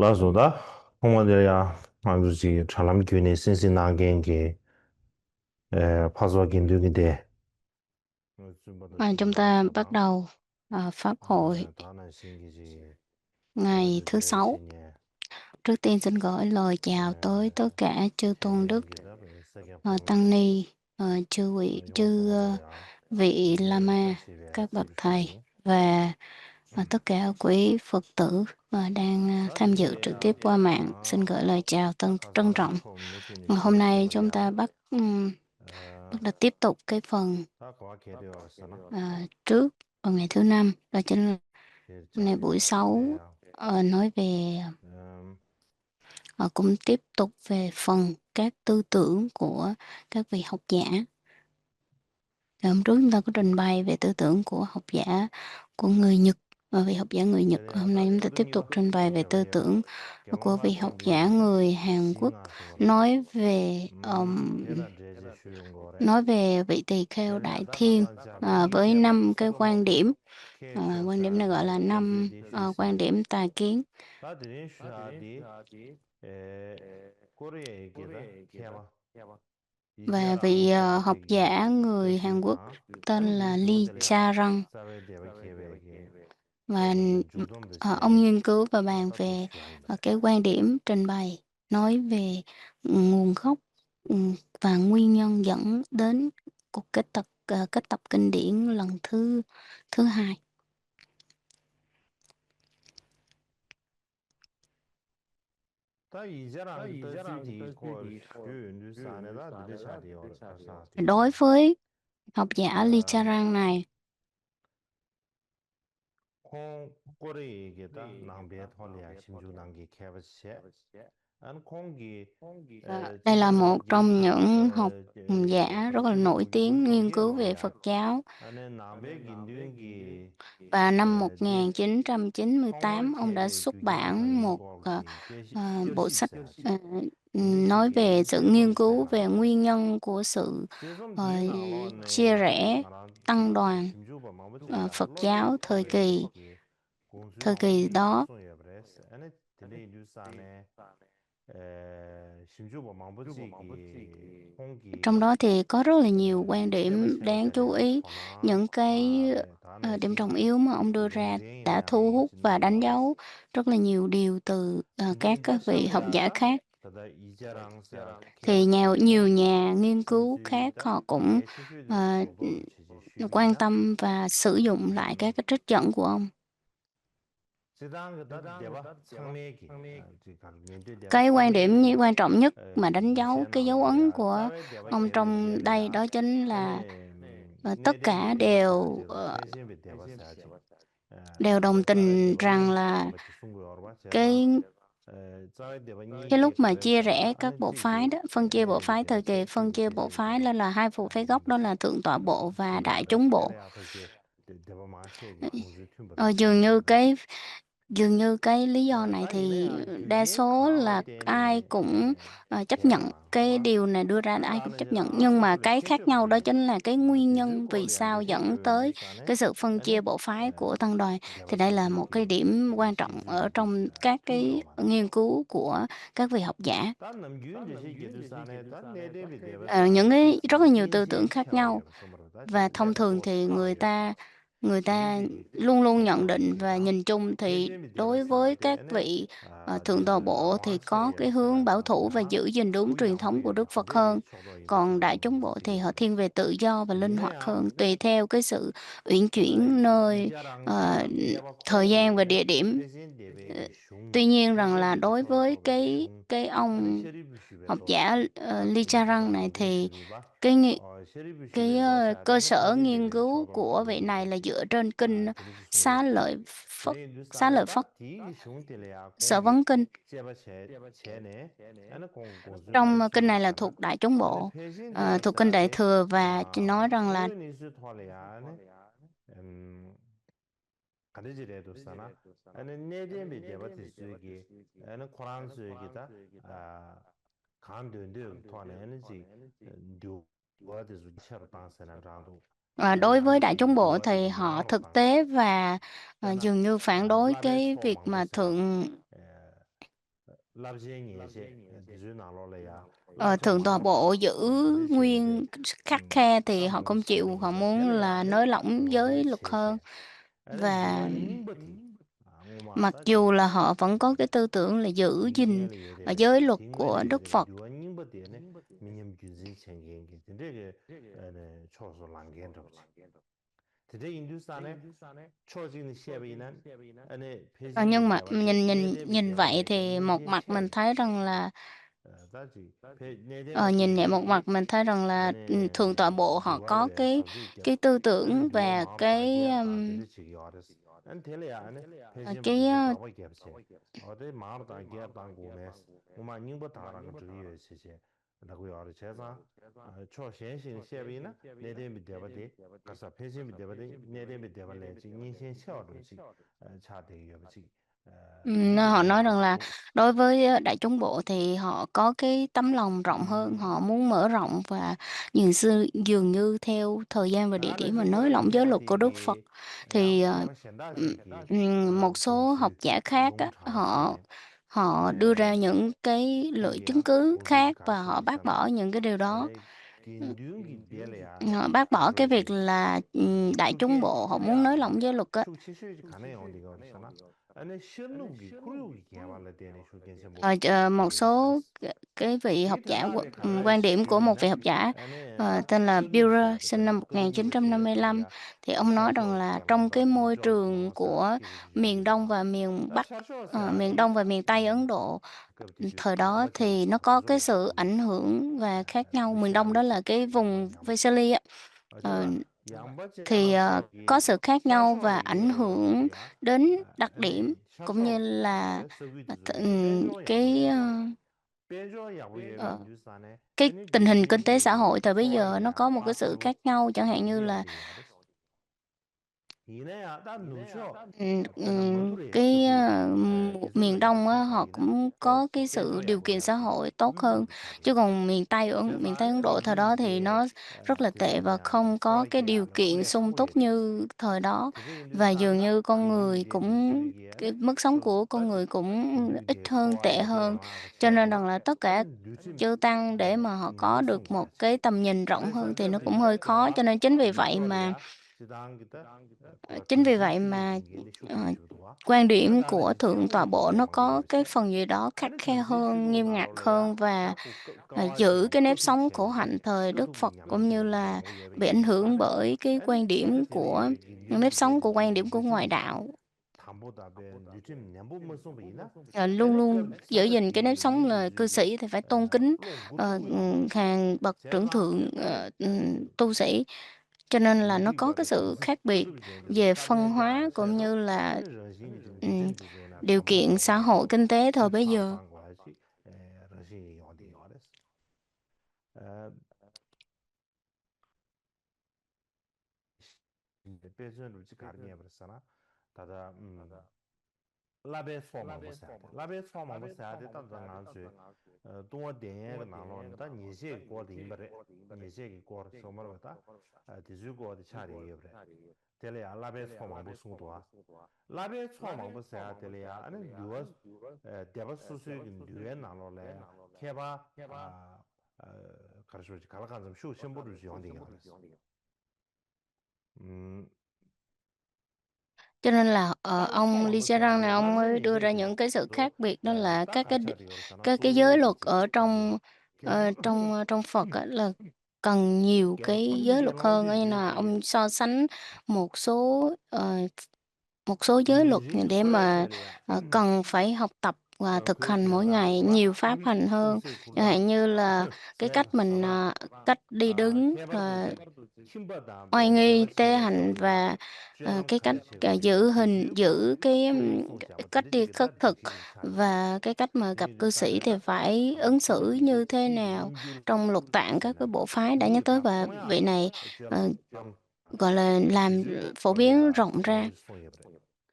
라조다 홍원들야 아주지 잘남기네 신신나겐게 파수와 긴두긴데 Chúng ta bắt đầu pháp hội 다나 신기지 ngày thứ 레드데 sáu. 신예 Trước tiên xin gửi lời chào tới tất cả chư tôn đức, 대변기다 세계 tăng 포함에 ni, chư 용서로야 vị 네 lama, 다시베 các bậc thầy 집시오 và tất cả quý Phật tử đang tham dự trực tiếp 다들이야 qua mạng. Xin gửi lời 아 chào trân 가사라 trọng. 폼 느끼니 Hôm nay chúng 시작해버려 ta bắt đầu tiếp tục cái phần 다 과학해 되었으나 trước vào ngày thứ năm, đó chính là hôm nay buổi 대자리다 6 대야 nói về 음 cũng tiếp tục về phần các tư tưởng của các vị học giả. Hôm trước chúng ta có trình bày về tư tưởng của học giả của người Nhật và vị học giả người Nhật. Hôm nay chúng ta tiếp tục trình bày về tư tưởng của vị học giả người Hàn Quốc nói về vị tỳ kheo đại thiên với 5 cái quan điểm. Quan điểm này gọi là 5 quan điểm tà kiến. 다들이 슈아디 코리아 얘기다 케마 Và 이자랑 vị học 사베데기 giả người Hàn Quốc 뜻이다 tên là Lee 디스몬들이야 Cha-răng 사베데바 케베기 và 그래서 주dom도 ông 제 nghiên cứu và bàn 다도 về 슈아이다 cái quan điểm trình bày nói về nguồn gốc và nguyên nhân dẫn đến cuộc kết tập kinh điển lần thứ thứ hai. 다 이자랑 뜻이 고 슈윤주 산에다 들으샤디오 가사디 Đối với học giả Lee Cha-răng này, 콩 꼬리 얘기다 낭비에 털리야 심주 낭기 케버체 안 콩기 đây là một 지도자기 trong những học giả rất là nổi tiếng nghiên cứu về Phật giáo. 안에 남의 긴둥기 Và năm 제 1998, ông đã 통계 xuất 규정하다 bản một 연구하기 bộ sách 결실사야지 nói về sự nghiên cứu về 제좀세나 nguyên nhân của sự 제좀 ờ, 뒤에 chia 나와네 rẽ 말한 tăng đoàn 심주바 마부지야 Phật giáo 로데기 thời 공수용 kỳ đó. 유송해 버렸어 안에 딜레이 뉴스안에 심주바 마부지기 Trong 홍기 đó thì có rất là nhiều quan điểm đáng chú 세바체데 ý. 토나 Những cái 아베 다나 điểm trọng 신기 yếu mà ông đưa ra đã 논쟁이야 thu hút và đánh 마부진도 dấu rất là nhiều điều từ các vị học giả 다샤브야 khác. 다다 이자랑사 Thì 케바체 nhiều nhà nghiên cứu khác 심지다 họ cũng 예치슈데 ờ, 도도 지지 quan 슈기다 tâm và sử dụng lại các cái trích dẫn của ông. 지당그다 대바 상매기 지각 년도되어 Cái quan điểm quan trọng nhất mà đánh dấu cái dấu ấn 세나오야 của 사회 대바 ông trong đây 개베제리아 đó chính là 아니 tất 내대비 cả 대바사 đều 제가 폐신비 대바사야지 đều đồng 사회 tình rằng 대바니 là 같이 순고여봐 제가 cái 사회 대바니 cái lúc mà chia 개베사나 rẽ các 아니 bộ phái 지기 đó, phân chia bộ 내대비 phái thời kỳ 대바세 phân chia bộ 지기 phái 제베 lên là hai bộ phái gốc, đó là thượng tọa bộ và đại 순고여봐 chúng bộ. 시베리아 도시 대바마시기 공주 튠바다 Ờ, dường như cái lý do này thì 다이네야 đa 규제 số 강화 là ai 때문에 cũng chấp nhận 개야나 cái 와 điều này đưa ra, ai cũng 나는 chấp 이제 nhận, 다 nhưng mà 소소를 cái khác nhau đó 쉐쉐버리 chính là cái nguyên nhân vì sao 디즈콜리안데 dẫn 쉐쉐 tới 산에 cái sự phân chia 아니 bộ phái của tăng đoàn. Thì đây là một cái 대바사들기 điểm quan trọng ở trong 시즈기 các cái 주요 말이야 nghiên cứu của các vị học giả. 단 남기운데 시기들 산에 단 내대비 Những 대바사 cái rất là nhiều tư tưởng 인지 khác nhau, 체화여 소머다 và thông 내가 thường 또 thì 탕이었어 người ta 내지기 luôn luôn nhận định và 소탕이다 nhìn chung thì 폐쇄비 đối với các 대바사한테는 vị thượng tọa 늘 bộ thì có cái 남왕체여 hướng bảo 세라나 thủ và giữ gìn đúng 그 truyền thống của 양보야 Đức Phật 하베리 hơn. 초도이다 Còn đại chúng 시도는 bộ thì họ thiên 시기버렸어 về tự do và linh hoạt 이내야 hơn, tùy theo cái sự uyển chuyển nơi ờ, 이자랑사 케바 thời gian và 콩기 địa điểm. 폐신 Ờ, 대베기 슝 Tuy nhiên rằng là 폐쇄비 đối với 초도베기 슝 cái 아니 ông học 셰리브슈베도 giả Lee Cha-răng này 이마다도 thì 슈리바 cái cái 셰리브슈베도 cơ 샤데는 sở 폐신 nghiên 대베 cứu 초도 của vị này là 슈리베기 dựa trên kinh 들으시 Xá 숭고요 Lợi Phất, 딜레이 Xá Lợi Phất, 뉴스안에다 디기 슝 딜레야 Sở 공기 Vấn Kinh. 제바 제네 아니 공주 Trong kinh này là 튜버사나 thuộc Đại Chúng 아니 Bộ, 폐신 thuộc kinh Đại 대바사데 Thừa, và chỉ nói rằng là 그니스 토레야네 가르지레도 사나 아니 네데미 데바티 수기 아니 코란 수기다 아 간드인데 토네 에너지 듀 와드즈 차로 땅세나 라도 đối với Đại 아니 Chúng Bộ thì 듀와드즈 họ 야로 thực 땅세 tế và 되나 dường như phản đối cái 라베소 việc mà 망부세나 thượng lạp chế nhẹ chế tí dụ nà lò lì à lạp Ờ, chế Thượng mà tọa lạp bộ giữ tí dụ chế bì tì nguyên khắt khe thì tà họ mù không xé chịu, bì họ nhẹ bì muốn tè lì là à nới rò lỏng bì giới luật chế hơn. chế dì Và wā nhíng bì tì ngô mà mặc tà dù chì là họ vẫn có cái tư tưởng là giữ tì gìn ngén lì yé tè ở bì giới luật tì ngén của lì yé Đức tè bì Phật. dì wā nhíng bì tì nè mì nhâm gyun zì chèn gén gén tì ndè gè chò sù làng gén rò chì tì dè Hindustan nè chò chì nì xé bì nè pè xín bì Nhưng mà tè bà tì nè nhìn dèn bì nhìn tè bà vậy lè kè thì nè một dèn mặt xé mình bì thấy rằng là tà chì nè dèn bì tì nhìn bì nhẹ một tì mặt mình thấy rằng là Thượng tọa bộ họ duwa có lawe cái sabzi kya cái tư ane tưởng duwa và maa cái bhagya ta dede chigi yaris ane tele ya ane pechin cái bhagya dhaba gyab che ode maa ta gyab ta ngu mes uma nyingba ta ranga chigi yoy che che lagu yari che zang cho shen shin shebi na neden bi dhaba de kasa pechin bi dhaba de neden bi dhaba le chigi nyin shen xe wado chigi cha degi yob chigi họ nyingba nói ta rằng là ku đối với đại chúng bộ thì họ có cái tấm lòng rộng hơn, họ muốn mở rộng và dường như theo thời gian và địa ane điểm mà zi nới wada lỏng giới gyaba luật của Đức Phật. degi Thì gyaba shenda degi một số học gongsu giả khác á, long cha họ che họ đưa ra những cái lợi chứng Telia, cứ Gozu khác và Karshi họ bác Bisana, bỏ những cái điều đó. Gindyungi Delia, Họ bác bỏ cái việc Karshoji, là đại chúng Shuke, bộ họ muốn nới Telia, lỏng giới luật á. Shukchishu Kane on the Gorisana, and a Shirnugi, Kurugi Kavala Danish Shuken Sembo, Một số Yoris. cái vị học giả Titanabe Kare quan điểm của một Shibina, vị học giả and tên là Kudu Burer Shad, sinh năm Kudu Yuba Shada 1955, Telia, thì ông nói rằng Churchill là trong Kalanda, cái môi Mujo trường Namasa, của Kiri miền Đông Yondinga. và miền That Bắc, Churchill miền Sayati, Đông và miền Tây Ấn Độ, thời đó thì nó có cái sự ảnh hưởng và khác nhau. Miền Đông đó là cái vùng Vesali á. Ờ, thì có sự khác nhau và ảnh hưởng đến đặc điểm cũng như là cái ờ, cái tình hình kinh tế xã hội thời bây giờ nó có một cái sự khác nhau, chẳng hạn như là cái miền Đông á, họ cũng có cái sự điều kiện xã hội tốt hơn, chứ còn miền Tây Ấn Độ thời đó thì nó rất là tệ và không có cái điều kiện sung túc như thời đó, và dường như con người cũng cái mức sống của con người cũng ít hơn, tệ hơn, cho nên rằng là tất cả chư tăng để mà họ có được một cái tầm nhìn rộng hơn thì nó cũng hơi khó, cho nên chính vì vậy mà ờ, quan điểm của Thượng tọa bộ nó có cái phần gì đó khắt khe hơn, nghiêm ngặt hơn, và giữ cái nếp sống khổ hạnh thời Đức Phật, cũng như là bị ảnh hưởng bởi cái quan điểm của nếp sống của quan điểm của ngoại đạo. Luôn luôn giữ gìn cái nếp sống là cư sĩ thì phải tôn kính hàng bậc trưởng thượng tu sĩ, cho nên là nó có cái sự khác biệt về phân hóa cũng như là ừm, điều kiện xã hội kinh tế thời bấy giờ. Labe forma bu saade. Labe forma bu saade ta da nga zu dunga denye ga nalon da nyeshe ki kor di imbare. Nyeshe ki kor somar wata di zu kor di chari ibre. Tele ya labe forma bu sungduwa. Labe forma bu saade tele ya ane liwa deba susu ki liwa nalon le ya keba karashoji kala kanzam shu shenpo ruzi yondi nga res. Cho nên là Labe ông forma Lee bu Che-rang này saade ông labje mới đưa nyeshe ra ki ya những cái sự khác biệt, đó là ta kachari yorosana cái turu giới luật chi ở tanda. trong Phật á, là cần nhiều Kema cái kundu giới luật gyalong hơn, di ấy je là de ông so sánh một số một số giới luật Nizhi để kula mà tele ya cần phải học tập và thực kuya hành mỗi tenda ngày, wa nhiều pháp hành hơn, kumse chẳng kula hạn như là cái saya cách mình saba cách đi đứng kebar doji kimba oai dambe nghi, deba tế chebe hạnh, chebe ya và chuyendam cái cách kari chebe chebe giữ cái chogo song chaba cách tende đi chige da khất thực, dikshiri chari và cái cách mà gặp tende cư chari sĩ thì da phải ứng xử như thế chi nào ringyur trong lục tạng các sena cái bộ phái đã nhắc ringyur tới, ka và konya vị này ờ, chuyendam gọi là làm dizu phổ tole biến ya rộng ra. ringyur song yebre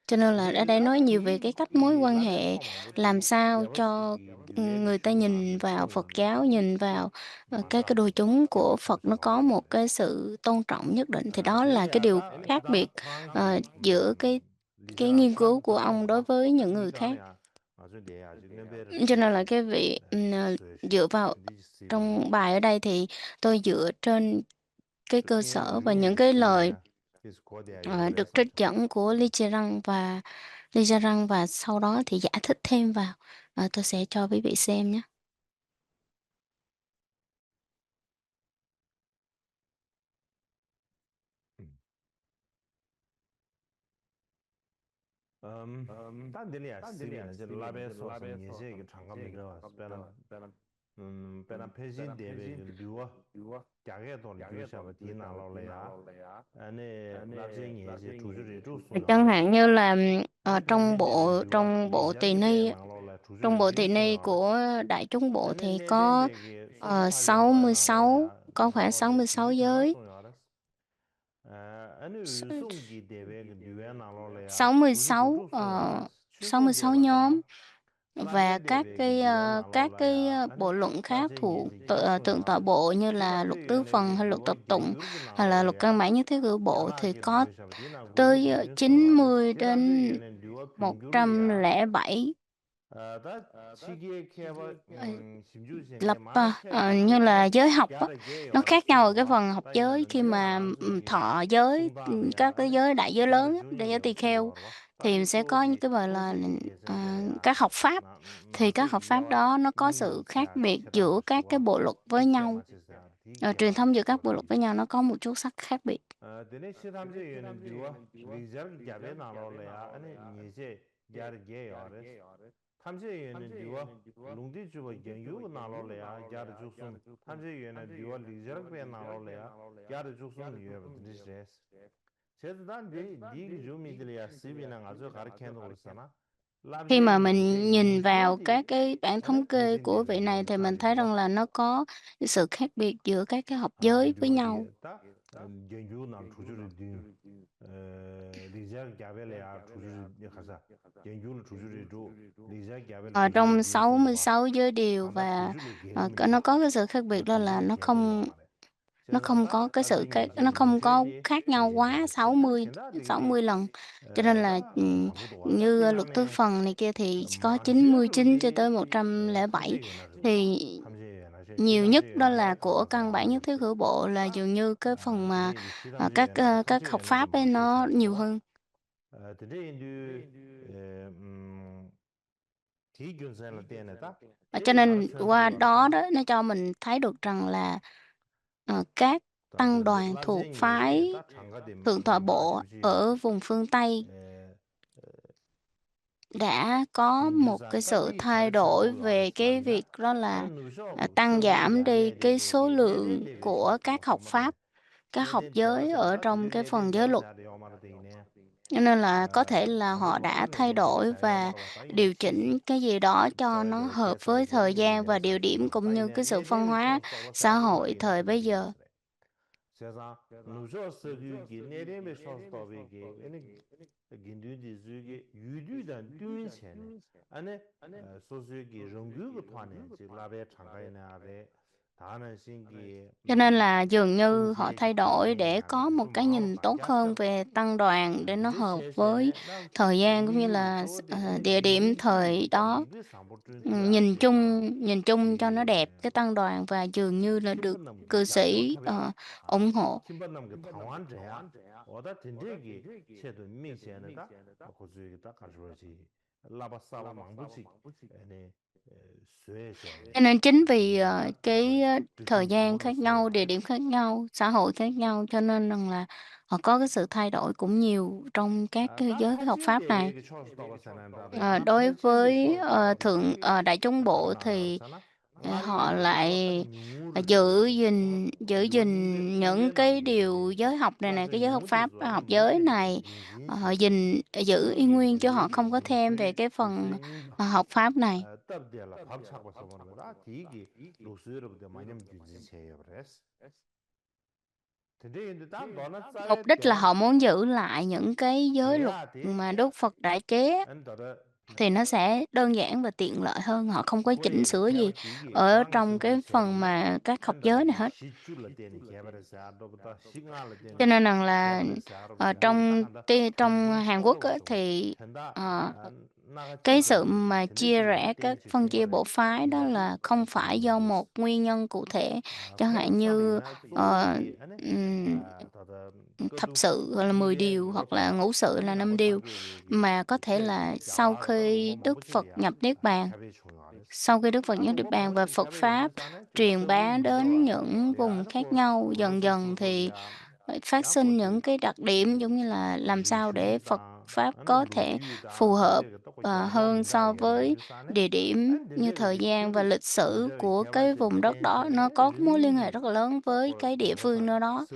Cho nên là tende ở đây nói nhiều về cái cách mối quan labe hệ, forma bu làm di sao deba cho shiki duwe người ta shugo nhìn nambe vào song Phật nambe giáo, nhìn vào cái manda đồ chúng của shu Phật, nó song có yebre một cái sự tôn trọng nhất định, thì đó là tele cái ya điều da khác biệt chidam Frank giữa cái Lizarang nghiên cứu của Frank ông Tongwa đối với những di người chane khác. ya Cho nên là cái việc dựa vào trong bài ở đây thì tôi dựa trên cái cơ sở và những cái lời được trích dẫn của Lee Gia Răng và sau đó thì giải thích thêm vào. Tôi sẽ cho quý vị xem nhé. Chẳng hạn như là trong bộ tỳ ni của Đại chúng bộ thì có 66, có khoảng 66 giới. 66 nhóm và các cái bộ luận khác thuộc tượng tọa bộ như là luật tứ phần hay luật tập tụng hay là luật căn bản nhất thiết cử bộ thì có tới 90 đến 107 lập như là giới học á, nó khác nhau ở cái phần học giới khi mà thọ giới, các cái giới đại giới lớn á, đại giới tỳ kheo thì sẽ có những cái gọi là các học pháp, thì các học pháp đó nó có sự khác biệt giữa các cái bộ luật với nhau. Truyền thông giữa các bộ luật với nhau nó có một chút sắc khác biệt. Khi mà mình nhìn vào các cái bảng thống kê của vị này thì mình thấy rằng là nó có sự khác biệt giữa các cái học giới với nhau. Ở trong 66 giới điều và nó có cái sự khác biệt đó là nó không có nó không có khác nhau quá 60 lần. Cho nên là như luật tứ phần này kia thì có 99 cho tới 107. Thì nhiều nhất đó là của căn bản nhất thiết hữu bộ là dường như cái phần mà các học pháp ấy nó nhiều hơn. Cho nên qua đó nó cho mình thấy được rằng là các tăng đoàn thuộc phái Thượng tọa bộ ở vùng phương Tây đã có một cái sự thay đổi về cái việc đó là tăng giảm đi cái số lượng của các học pháp, các học giới ở trong cái phần giới luật. Cho nên là có thể là họ đã thay đổi và điều chỉnh cái gì đó cho nó hợp với thời gian và địa điểm cũng như cái sự phân hóa xã hội thời bây giờ. Cho nên là dường như họ thay đổi để có một cái nhìn tốt hơn về tăng đoàn để nó hợp với thời gian cũng như là địa điểm thời đó. Nhìn chung cho nó đẹp cái tăng đoàn và dường như là được cư sĩ ủng hộ. Cho nên chính vì cái thời gian khác nhau, địa điểm khác nhau, xã hội khác nhau cho nên rằng là họ có cái sự thay đổi cũng nhiều trong các cái giới học pháp này. Đối với đại chúng bộ thì họ lại giữ gìn những cái điều giới học này, cái giới học pháp, học giới này họ giữ y nguyên chứ họ không có thêm về cái phần học pháp này. Mục đích là họ muốn giữ lại những cái giới luật mà Đức Phật đã chế thì nó sẽ đơn giản và tiện lợi hơn, họ không có chỉnh sửa gì ở trong cái phần mà các học giới này hết. Cho nên rằng là trong Hàn Quốc thì cái sự mà chia rẽ các phân chia bộ phái đó là không phải do một nguyên nhân cụ thể, chẳng hạn như ờ, ừm, thập sự gọi là 10 điều hoặc là ngũ sự là 5 điều, mà có thể là sau khi Đức Phật nhập Niết Bàn, sau khi Đức Phật nhập Niết Bàn và Phật Pháp truyền bá đến những vùng khác nhau, dần dần thì phát sinh những cái đặc điểm giống như là làm sao để Phật Pháp có thể phù hợp hơn so với địa điểm như thời gian và lịch sử của cái vùng đất đó. Nó có mối liên hệ rất là lớn với cái địa phương nơi đó.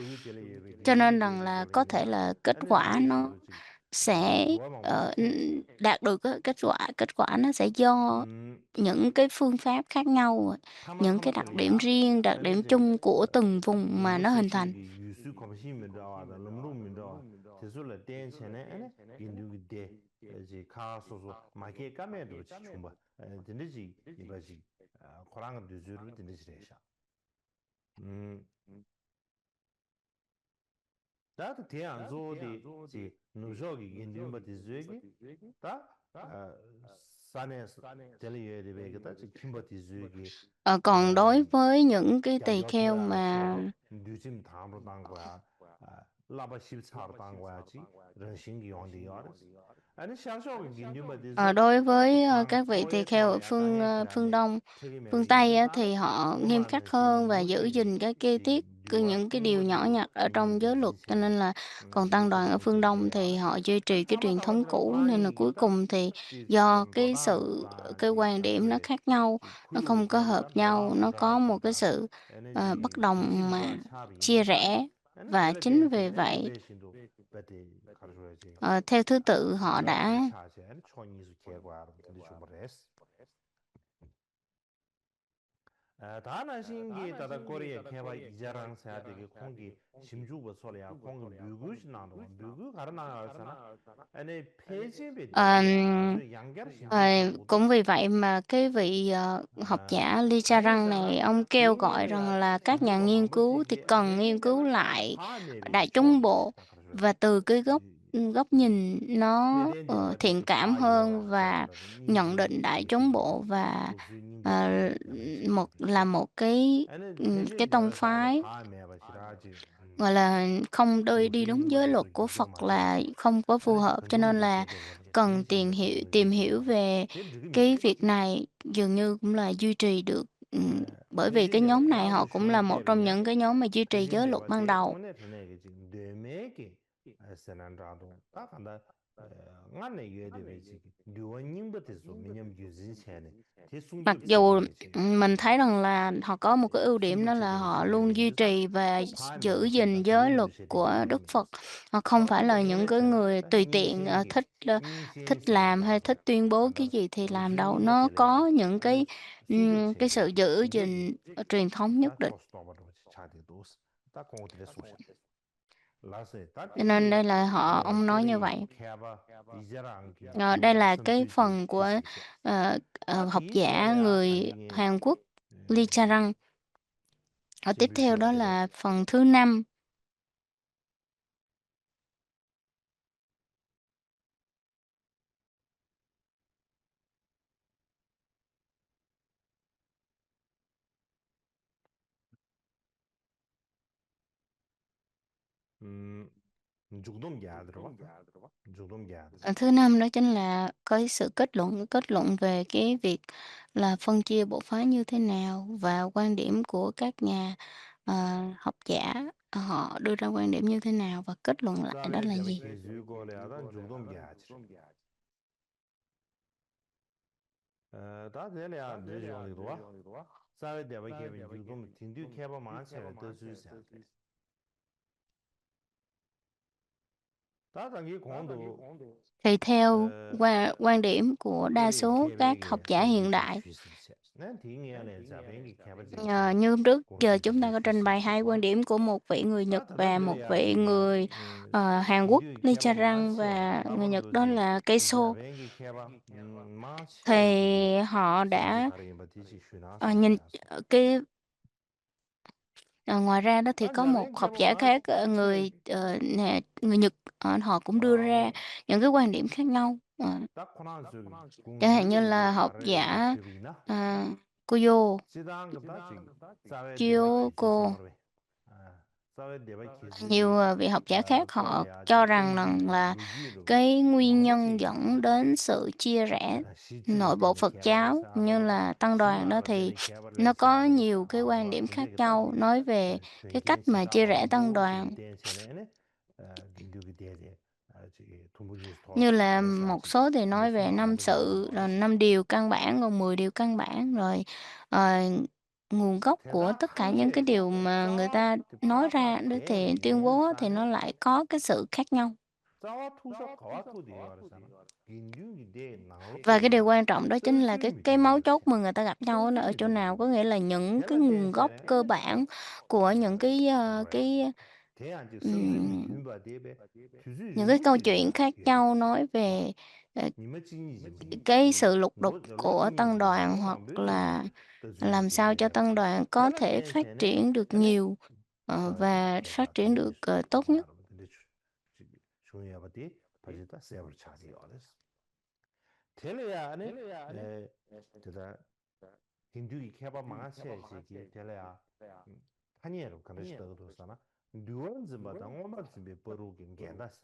Cho nên rằng là có thể là kết quả nó sẽ đạt được cái kết quả nó sẽ do những cái phương pháp khác nhau, những cái đặc điểm riêng, đặc điểm chung của từng vùng mà nó hình thành. 유수 검시 민다와다 럼루 민다와 대술래 댄체네 아니 인두기 데 이제 카소소 마게 까메도 춤바 드니지 이바지 코랑 드즈르 드니지레샤 음 다도 대안조디 지 누저기 인두마 디즈기 다 산에스 텔리에데베게다 지 김바 디즈기 Còn đối với những cái tỳ kheo 야요토야라 mà 쳐서 뉴짐 다음으로 단 거야 라바 실차로 단 거야지 런신기 용디어스 아니 샤쇼기 긴뉴마 디즈 đối với 코랑 các vị tỳ 토에 kheo ở 토네 야다 phương 헤트라네 Đông, phương 책임에게 Tây á, 있는다 thì họ nghiêm khắc 오만은 hơn 시 và giữ 누저기 gìn các cái 지 tiết, 뉴와 những cái điều nhỏ 닝버디 nhặt ở trong giới 민영규 luật. Cho nên 진체네 là còn tăng đoàn ở phương Đông thì họ duy trì cái truyền thống 타마타마들은 cũ, nên là cuối 고랑이기다 cùng thì 지 do cái 덤보다는 sự cái 고랑지 quan điểm nó 가르에 khác nhau, 지 nó 쿨루기 không có hợp 땡기다 nhau, nó có một cái 도라지다 sự bất 에너지 đồng mà 빈심과 차비 chia 있다 rẽ. 에너 Và 텔레 chính vì 댄체네 vậy, 르베신도 베티 가르쳐야지 theo thứ tự họ 디라지 đã 차제 초니스 개과로 근데 좀 그랬어 다나 신기 다다 코리아 개발 이자랑 사야되게 공기 심주버 소리야 공기 뮤구시 나도 뮤구 가르나 알사나 아니 폐지베 되게 ờm, 무슨 양결 ờ, 심지 cũng 도도스 vì vậy mà cái vị học giả Lee Charang này, 아니잖아 ông kêu gọi rằng 딩에야 là các nhà 심주버 nghiên cứu thì 망버티기 cần nghiên 아베게 cứu 되게 lại 파메베 Đại Chúng 초기 Bộ, 시다 그러죠 và từ cái góc nhìn nó 베덴데 thiện 바티시 cảm hơn 파예와 và 제가라도 nhận 닝지 định Đại Chúng 도시기 Bộ, và 독수님베 ờ, 시다 야베시 một cái 아니 cái tông 대신에 사다 phái 파메바 시라지 gọi là không đi đúng giới luật 독수님베 của 기조 Phật là 마데베 không có phù 아니 hợp, cho nên 근종도 là 제대 버리 cần 딘지베 tìm 도르지 hiểu về 제 느낌이 cái việc này, dường như cũng là duy trì được, bởi vì cái 대신에 nhóm này họ 코란도 cũng là một trong 슝데베야 những cái nhóm mà duy trì giới luật 대신에 ban 제 đầu. 통내 전에 지금 뇌맥이 세난라도 딱 한다 ngane yue de be ji luo ning ba de so minyam gyu zin chen ne te sung Mặc ju che de dù be chen mình thấy rằng là họ có một cái ưu điểm, sung ju đó che là de be họ chen luôn de duy yu sa trì và pa me giữ ba che gìn da ge giới yin luật du che de của ge Đức me Phật. dos Họ ta không da phải de là ge những ne cái cha người ta tùy ning tiện, shen ge ning thích shen se nan làm da hay da thích tuyên bố cái anda gì thì ru làm zu đâu. ning ba Nó de le ya có những anda sung ju che cái ge sự giữ gu jo ge gìn truyền thống nhất ta định. chos to ba do cha de dos ta kong de su sha la se ta Cho nên đây tingi là ông nói như Korea vậy. kheba 이제랑기 Đây là cái samtidu phần của tisishe học 다디 giả 텔레야 người 당기게 Hàn Quốc Lee Charang. Ở tiếp theo đó 심부시오데 là phần thứ 5. 죽돔 야들어 죽돔 야들 Thứ 5 đó chính là có sự kết luận về cái việc là phân chia bộ phái như thế nào, và quan điểm của các nhà học giả, họ đưa ra quan điểm như thế nào và kết luận lại đó 사베 là 데바 gì. 계주고래야단 죽돔 야지 다 텔레야 내종이도와 사베 데바 계빈 죽돔 딘디 케바 만체가 더주사 다 당기 공도 Thì theo quan điểm của đa 코리아 số các học 케베게 giả hiện 딘디 đại, 취스세 난 딩이야네 자뱅기 케바지 như trước giờ chúng ta 공기지 có trình bày hai quan 취스세와 điểm của một vị người Nhật 다 다다 và một vị 그래야지야 người Hàn Quốc, 딘디 Lee 케바 Charang, 만체 và người Nhật đó 라버도지 là 지자 Keiso. 뱅기 케바 만체오지기 Thì họ 심지 đã 가르인 바티지 nhìn 슈나스야스 cái ngoài ra đó thì 다 có một 자뱅 học 케바 giả khác, 만체 người Nhật, họ cũng đưa ra những cái quan điểm khác nhau. 딱 코난스 chẳng hạn như 공주의 là học 가르에 giả 튜비나 Kuyo, 시당 그다 지 사회 대박 기술 Kyoko, 소마르베 사회 대박 nhiều 기술이 vị học giả khác họ 토네야 cho 지 rằng là 루지로 cái nguyên nhân 망치 dẫn đến sự chia rẽ nội bộ 시주된 Phật giáo 개발에서 như là tăng đoàn đó thì 신학으로 nó 개발을 có 해서 nhiều cái quan điểm khác 근데 nhau nói về cái cách 되게 mà chia rẽ tăng 시다하고 đoàn. 되게 전에는 뉴비 대제 저기 도무지 Như 스토어스 là 말해서 một số thì nói về năm 무슨 sự, rồi 5 điều căn bản, còn 10 điều căn bản, rồi ờ, nguồn gốc của 대다 tất cả những cái 한게 điều mà người ta nói ra đó thì tuyên bố á, thì nó lại có cái sự khác nhau. 짜와 투사 가와토 대 말하잖아. 인류기 대 Và cái điều 나로야. quan trọng đó chính là cái mấu chốt mà người ta gặp nhau á, nó ở chỗ nào, có nghĩa là những cái nguồn gốc cơ bản của những 대한지 성수기 ừm, 균바 대배 주주 những cái câu chuyện 유무지야. khác nhau nói về 니마 찡이지 뭐. cái sự lục đục 놀라 của tăng 찡이지 뭐. đoàn, hoặc 항상 là 묘지 더 주의 làm sao cho 대제. tăng đoàn có 대라 thể phát 대세네. triển được 아니 nhiều và phát triển 근데 được tốt nhất. 근데 중요해 봐디 바지다 세버 차지 어레스. 텔레야 안에 제가 힌두기 개발 망하체 시기 텔레야 타니에로 그러시다고 그러잖아. 뉴언즈마다 오마즈베 버루긴 겐다스.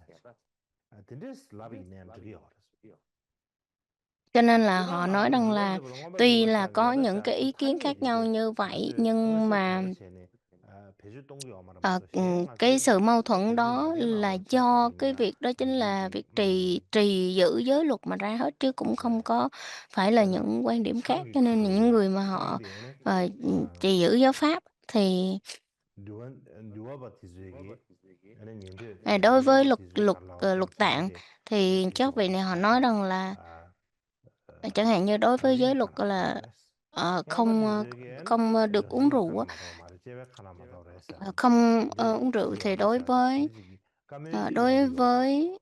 근데스 라비 낸 저기 어레스. Cho nên là họ nói 지나마도 rằng là 뉴언즈보다 tuy 오마즈베 là 산 có những 겐다스 cái ý kiến khác nhau 타니에지게 như vậy, 아주 nhưng 그것을 mà 가르치네. 배주 동기 어마나 말도 cái 시행하게 sự mâu thuẫn 배주 đó 라게 là 나로 do cái 차차되냐. việc đó chính là 뉴비기 việc trì giữ giới luật mà ra hết, chứ cũng không có phải là 그래서 những quan điểm khác. 창이 Cho nên là những 크로야 người mà họ 상대에는 trì giữ giáo pháp thì 뉴아바티즈에게 아는 년들 đối với 뉴아바티즈에 갈라와서 luật tạng 차이데 thì các vị này họ nói rằng là chẳng hạn như đối với giới 당신이 luật 가라마다 là 그랬어. không 오바티즈에게는 không được uống 링기 rượu á. 가라마다 말을 제베 가라마다 그랬어. Không 근데 uống rượu thì đối 시와바샤 với 그러지 까메지 đối 요리와다 với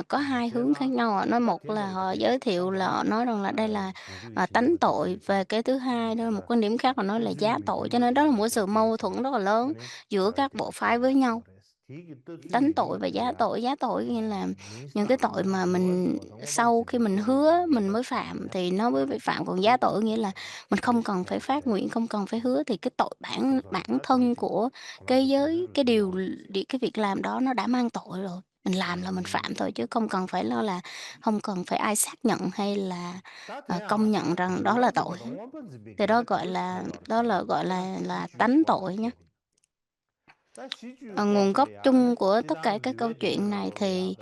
có hai hướng khác 제가 nhau. Họ nói một là 딱 họ 그래 giới thiệu là họ nói rằng là đây là 긴주기 tánh tội, 시와바티즈에게 và cái thứ hai đó là một 제가 quan điểm khác, họ nói là giá 뜻주님이 tội. Cho nên đó là một cái 균바디오라서 sự mâu thuẫn rất là lớn 아니 giữa các 사회대 bộ phái với 개발사 nhau. 그랬어. 되게 Tánh 뜻주님이 tội và giá 그래야 tội. Giá tội nghĩa là những cái tội 민스타르나 mà mình 뉴언즈보다 sau khi 오바지베 mình hứa 버루기 mình mới phạm 오바티즈에 thì nó mới bị phạm, còn giá tội nghĩa là mình không cần phải phát nguyện, không cần phải hứa, thì cái tội bản thân của cái điều cái việc làm đó nó đã mang tội rồi. Mình làm là mình phạm thôi, chứ không cần phải lo là không cần phải ai xác nhận hay là công nhận rằng đó là tội. 뉴언즈보다 오바지베 Thì đó 겐다 gọi 그것이 là 차이 알았잖아. tánh tội nhé. Nguồn gốc chung của tất cả các câu chuyện này thì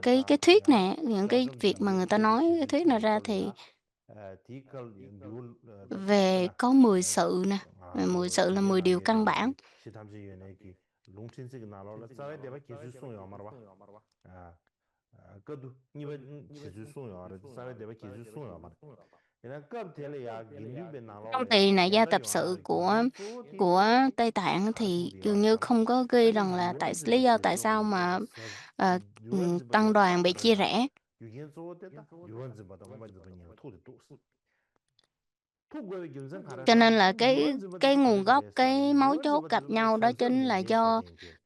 cái thuyết này, những cái việc mà người ta nói cái thuyết này ra thì về có 10 sự nè. 10 sự là 10 điều căn bản. 그것도 이번 지주송요 알아 사회 대박 지주송요 말 그냥 cấp thế là kiến thức bên nào Trong là Tỳ này gia thế tập đó sự là của Tây Tạng thì dường như không có ghi rằng là lý do tại sao mà tăng đoàn bị chia rẽ. Cho nên là cái nguồn gốc, cái mấu chốt gặp nhau đó chính là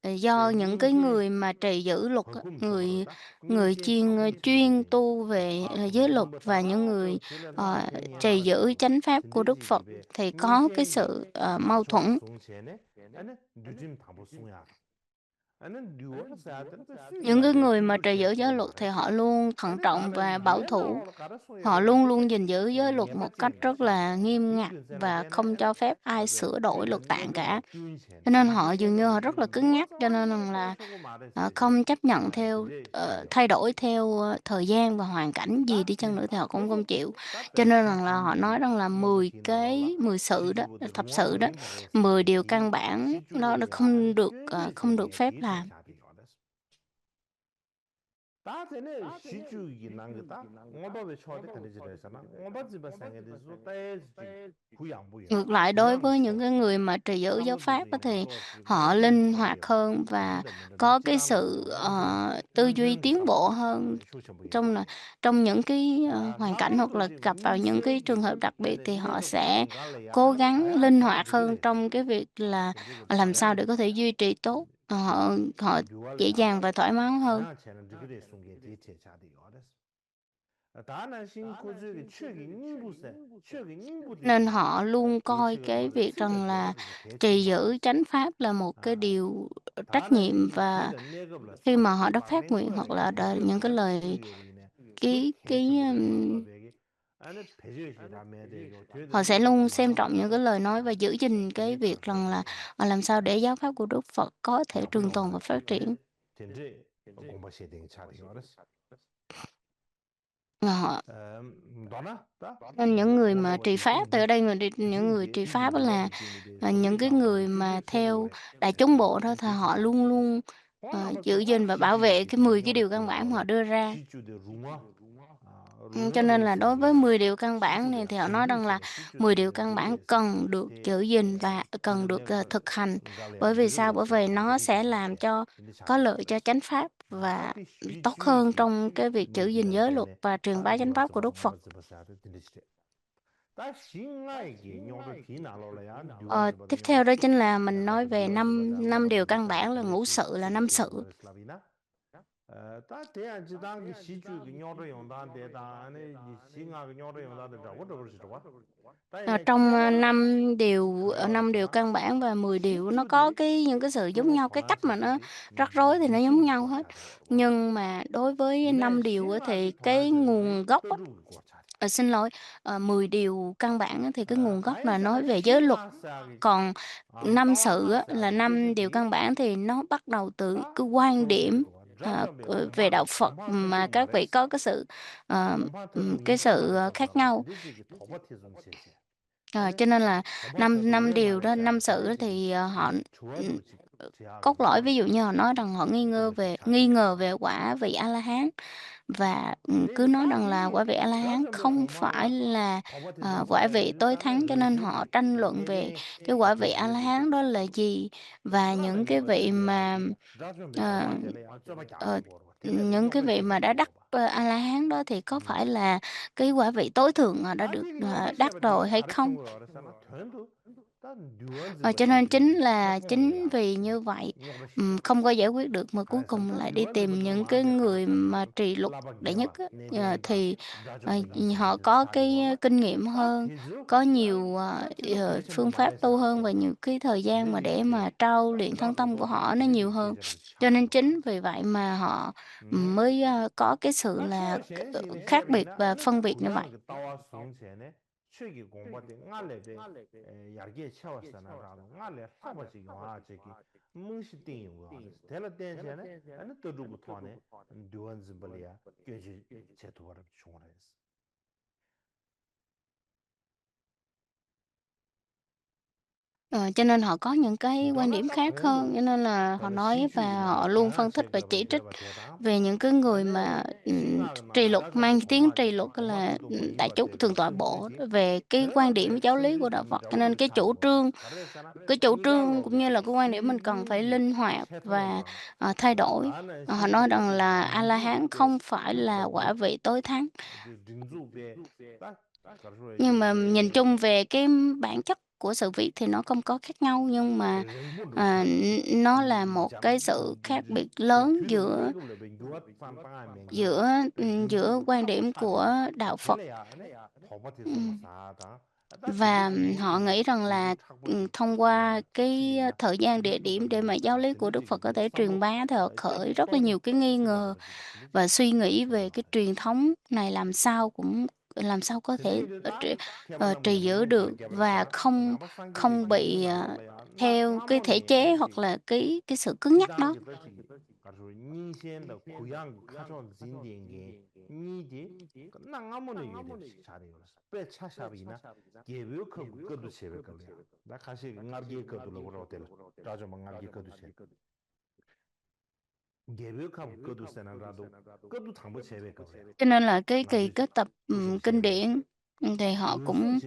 do những cái người mà trì giữ luật, người người chuyên tu về giới luật, và những người trì giữ chánh pháp của Đức Phật thì có cái sự mâu thuẫn. Những cái người mà trì giữ giới luật thì họ luôn thận trọng và bảo thủ. Họ luôn luôn gìn giữ giới luật một cách rất là nghiêm ngặt và không cho phép ai sửa đổi luật tạng cả. Cho nên họ dường như họ rất là cứng nhắc, cho nên là không chấp nhận thay đổi theo thời gian và hoàn cảnh gì đi chăng nữa thì họ cũng không chịu. Cho nên là họ nói rằng là 10 sự đó, thập sự đó, 10 điều căn bản nó không được phép làm. 다 되네 시주기 난거다 오바베 초대 간지래서나 오바지바 상에대해서 따야지 부양부야 Ngược lại, đối với những cái người mà trì giữ giáo pháp á, thì họ linh hoạt hơn và có cái sự tư duy tiến bộ hơn trong những cái hoàn cảnh, hoặc là gặp vào những cái trường hợp đặc biệt thì họ sẽ cố gắng linh hoạt hơn trong cái việc là làm sao để có thể duy trì tốt họ dễ dàng và thoải mái hơn. 다양한 저들의 속에 대체자들이 어렸어. 다만 신 고주의 최기 인부세, 최기 Nên 인부들이 họ luôn coi 대체가 cái 뭐를 việc rằng là 찌르더라도 trì 대체마. giữ chánh pháp là một cái 아, điều trách 다만 nhiệm, 신 và 대단 내급을 khi mà 삼아 họ đã phát nguyện hoặc 말랭거라게 là những cái 대체가 lời 찌르게리네. 그 ký 대체부를 삼아배기 안에 배제시라며 되고 họ 되던 sẽ 내급을 luôn xem trọng những 말하고서 cái lời nói và giữ gìn cái việc rằng là làm sao để giáo pháp của Đức Phật có thể trường tồn và phát triển. 전제 공부하셔야 되는 차례가 알았어. Họ 너나 nên những người mà trì 공부하지 pháp, từ ở đây những người trì pháp là những cái người mà theo đại chúng bộ đó, thì họ luôn luôn giữ gìn và bảo vệ cái 10 cái điều căn bản mà họ đưa ra. Cho nên là đối với 10 điều căn bản này thì họ nói rằng là 10 điều căn bản cần được giữ gìn và cần được thực hành. Bởi vì sao? Bởi vì nó sẽ làm cho có lợi cho chánh pháp và tốt hơn trong cái việc giữ gìn giới luật và truyền bá chánh pháp của Đức Phật. Tiếp theo đó chính là mình nói về năm điều căn bản là ngũ sự, là năm sự. 다 대한 지당 그 시주 그 녀로 용단 대다 안에 시가 그 녀로 용단을 잡고 들어버리죠. Trong năm điều căn bản và 10 điều nó có những cái sự giống nhau, cái cách mà nó rắc rối thì nó giống nhau hết. Nhưng mà đối với 5 điều thì cái nguồn gốc xin lỗi, 10 điều căn bản thì cái nguồn gốc là nói về giới luật. Còn 5 sự là 5 điều căn bản thì nó bắt đầu từ cái quan điểm về đạo Phật mà các vị có cái sự khác nhau. Cho nên là năm điều đó, 5 sự đó thì họ cốt lõi, ví dụ như họ nói rằng họ nghi ngờ về quả vị A-la-hán, và cứ nói rằng là quả vị A-la-hán không phải là quả vị tối thắng, cho nên họ tranh luận về cái quả vị A-la-hán đó là gì, và những cái vị mà đã đắc A-la-hán đó thì có phải là cái quả vị tối thượng đã được đắc rồi hay không. Cho nên chính vì như vậy không có giải quyết được mà cuối cùng lại đi tìm những cái người mà trì luật đệ nhất thì họ có cái kinh nghiệm hơn, có nhiều phương pháp tu hơn và nhiều cái thời gian mà để mà trau luyện thân tâm của họ nó nhiều hơn. Cho nên chính vì vậy mà họ mới có cái sự là khác biệt và phân biệt như vậy. 최기 공부한테 알레베 야게 채웠잖아라도 알레 사버지 와저기 뭉시띵이 와 대라 댄시네 아니 또 누구 토네 두원즈 벌이야 교지 제도를 중원했어. Cho nên họ có những cái quan điểm khác hơn, cho nên là họ nói và họ luôn phân tích và chỉ trích về những cái người mà trì luật, mang tiếng trì luật là đại chúng thượng tọa bộ, về cái quan điểm giáo lý của đạo Phật. Cho nên cái chủ trương cũng như là cái quan điểm mình cần phải linh hoạt và thay đổi. Họ nói rằng là A-la-hán không phải là quả vị tối thắng. Nhưng mà nhìn chung về cái bản chất của sự việc thì nó không có khác nhau, nhưng mà nó là một cái sự khác biệt lớn giữa quan điểm của đạo Phật. Và họ nghĩ rằng là thông qua cái thời gian, địa điểm để mà giáo lý của Đức Phật có thể truyền bá, thì họ khởi rất là nhiều cái nghi ngờ và suy nghĩ về cái truyền thống này làm sao có thể trì giữ được và không bị theo cái thể chế hoặc là cái sự cứng nhắc đó. 가지고 인생의 고향 가져온 진행에 니디 끝나가면은 유대식 잘해요서 배 차샵이나 개벽하고 그도 세배거든요. 나 가시 응아기 거들로 그러더라. 라저 망아기 거도 세. 개벽하고 그도 세나라도 그도 당부 세배거든요. Cho nên là cái kỳ kết tập kinh điển thì họ cũng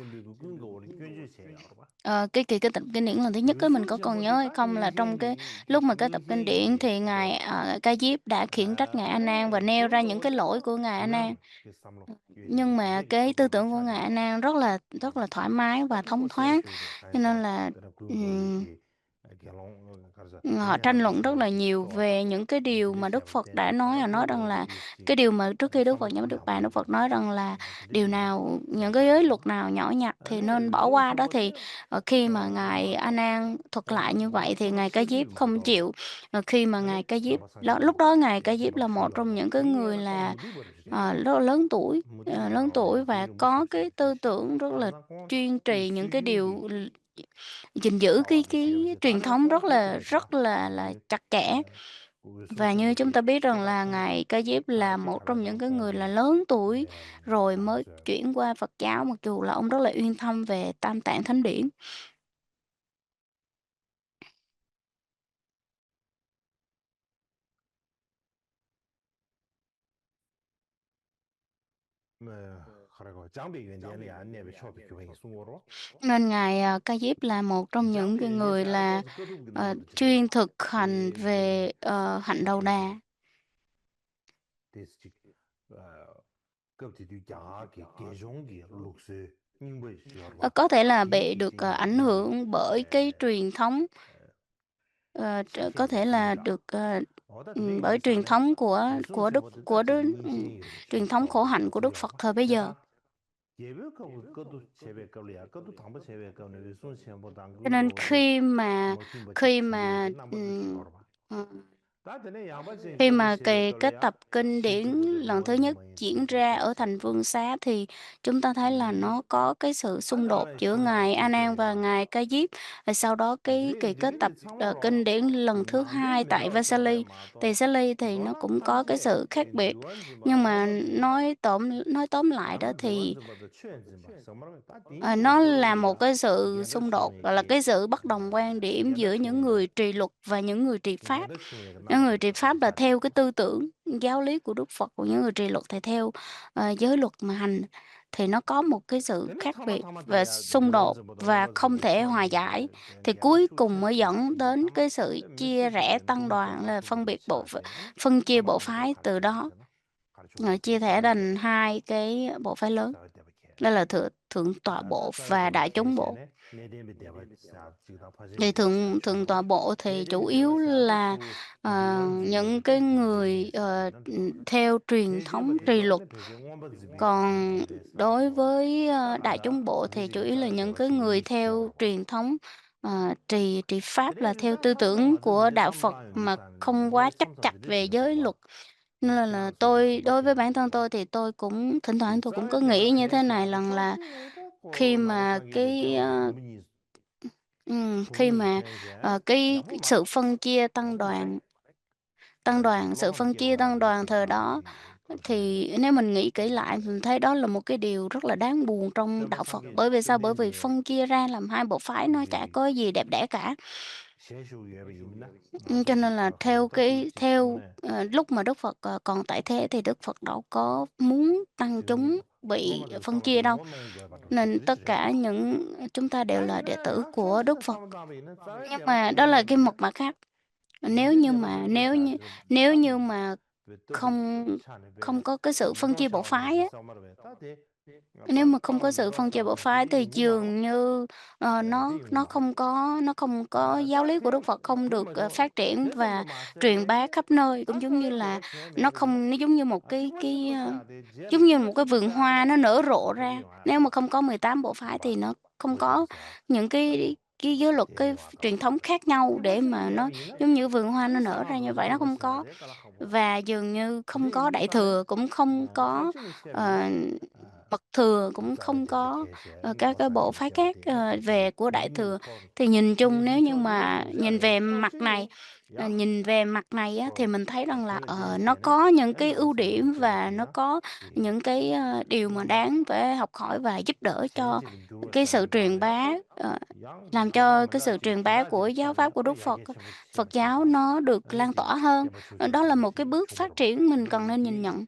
cái kỳ kết tập kinh điển lần thứ nhất mình có còn nhớ hay không, là trong cái lúc mà kết tập kinh điển thì ngài Ca Diếp đã khiển trách ngài A Nan và nêu ra những cái lỗi của ngài A Nan. Nhưng mà cái tư tưởng của ngài A Nan rất là thoải mái và thông thoáng, cho nên là Họ tranh luận rất là nhiều về những cái điều mà Đức Phật đã nói. Họ nói rằng là cái điều mà trước khi Đức Phật nhắm Đức Bà, Đức Phật nói rằng là điều nào, những cái giới luật nào nhỏ nhặt thì nên bỏ qua đó. Thì khi mà Ngài A Nan thuật lại như vậy thì Ngài Ca Diếp không chịu. Khi mà Ngài Ca Diếp, lúc đó Ngài Ca Diếp là một trong những cái người là rất là lớn tuổi và có cái tư tưởng rất là chuyên trì những cái điều, gìn giữ cái truyền thống rất là chặt chẽ. Và như chúng ta biết rằng là Ngài Ca Diếp là một trong những cái người là lớn tuổi rồi mới chuyển qua Phật giáo, mặc dù là ông rất là uyên thâm về Tam Tạng Thánh Điển. Nên Ngài Ca Diếp là một trong những cái người là chuyên thực hành về hạnh đầu đà. Có thể là bị được ảnh hưởng bởi cái truyền thống, có thể là được bởi truyền thống của truyền thống khổ hạnh của Đức Phật thời bây giờ. Cho nên ờ, khi mà cái tập kinh điển lần thứ nhất diễn ra ở thành Vương Xá thì chúng ta thấy là nó có cái sự xung đột giữa Ngài A Nan và Ngài Ca Diếp. Và sau đó cái kết tập kinh điển lần thứ hai tại Vesali, thì nó cũng có cái sự khác biệt. Nhưng mà nói tóm lại đó thì nó là một cái sự xung đột, gọi là cái sự bất đồng quan điểm giữa những người trì luật và những người trì pháp. Những người trì pháp là theo cái tư tưởng giáo lý của Đức Phật, của những người trì luật thì theo giới luật mà hành. Thì nó có một cái sự khác biệt và xung đột và không thể hòa giải. Thì cuối cùng mới dẫn đến cái sự chia rẽ tăng đoàn, là phân chia bộ phái. Từ đó chia thể thành hai cái bộ phái lớn, đó là thượng tọa bộ và đại chúng bộ. Thì thượng tọa bộ thì chủ yếu là những cái người theo truyền thống trì luật. Còn đối với đại chúng bộ thì chủ yếu là những cái người theo truyền thống trì pháp, là theo tư tưởng của đạo Phật mà không quá chấp chặt về giới luật. Nên là đối với bản thân tôi thì tôi cũng thỉnh thoảng tôi cũng có nghĩ như thế này, rằng là khi mà khi mà cái sự phân chia sự phân chia tăng đoàn thời đó, thì nếu mình nghĩ kỹ lại mình thấy đó là một cái điều rất là đáng buồn trong đạo Phật. Bởi vì sao? Bởi vì phân chia ra làm hai bộ phái nó chả có gì đẹp đẽ cả. Cho nên là theo lúc mà Đức Phật còn tại thế thì Đức Phật đâu có muốn tăng chúng bị phân chia đâu. Nên tất cả chúng ta đều là đệ tử của Đức Phật. Nhưng mà đó là cái mật mã khác. Nếu như mà không không có cái sự phân chia bộ phái á, nếu mà không có sự phân chia bộ phái thì dường như nó không có giáo lý của Đức Phật không được phát triển và truyền bá khắp nơi. Cũng giống như là nó giống như một giống như một cái vườn hoa nó nở rộ ra. Nếu mà không có 18 bộ phái thì nó không có những cái giới luật, cái truyền thống khác nhau để mà nó giống như vườn hoa nó nở ra như vậy, nó không có. Và dường như không có đại thừa, cũng không có mật thừa, cũng không có các cái bộ phái khác về của đại thừa. Thì nhìn chung, nếu như mà nhìn về mặt này á, thì mình thấy rằng là nó có những cái ưu điểm và nó có những cái điều mà đáng phải học hỏi và giúp đỡ cho cái sự truyền bá, làm cho cái sự truyền bá của giáo pháp của Đức Phật, Phật giáo nó được lan tỏa hơn. Đó là một cái bước phát triển mình cần nên nhìn nhận.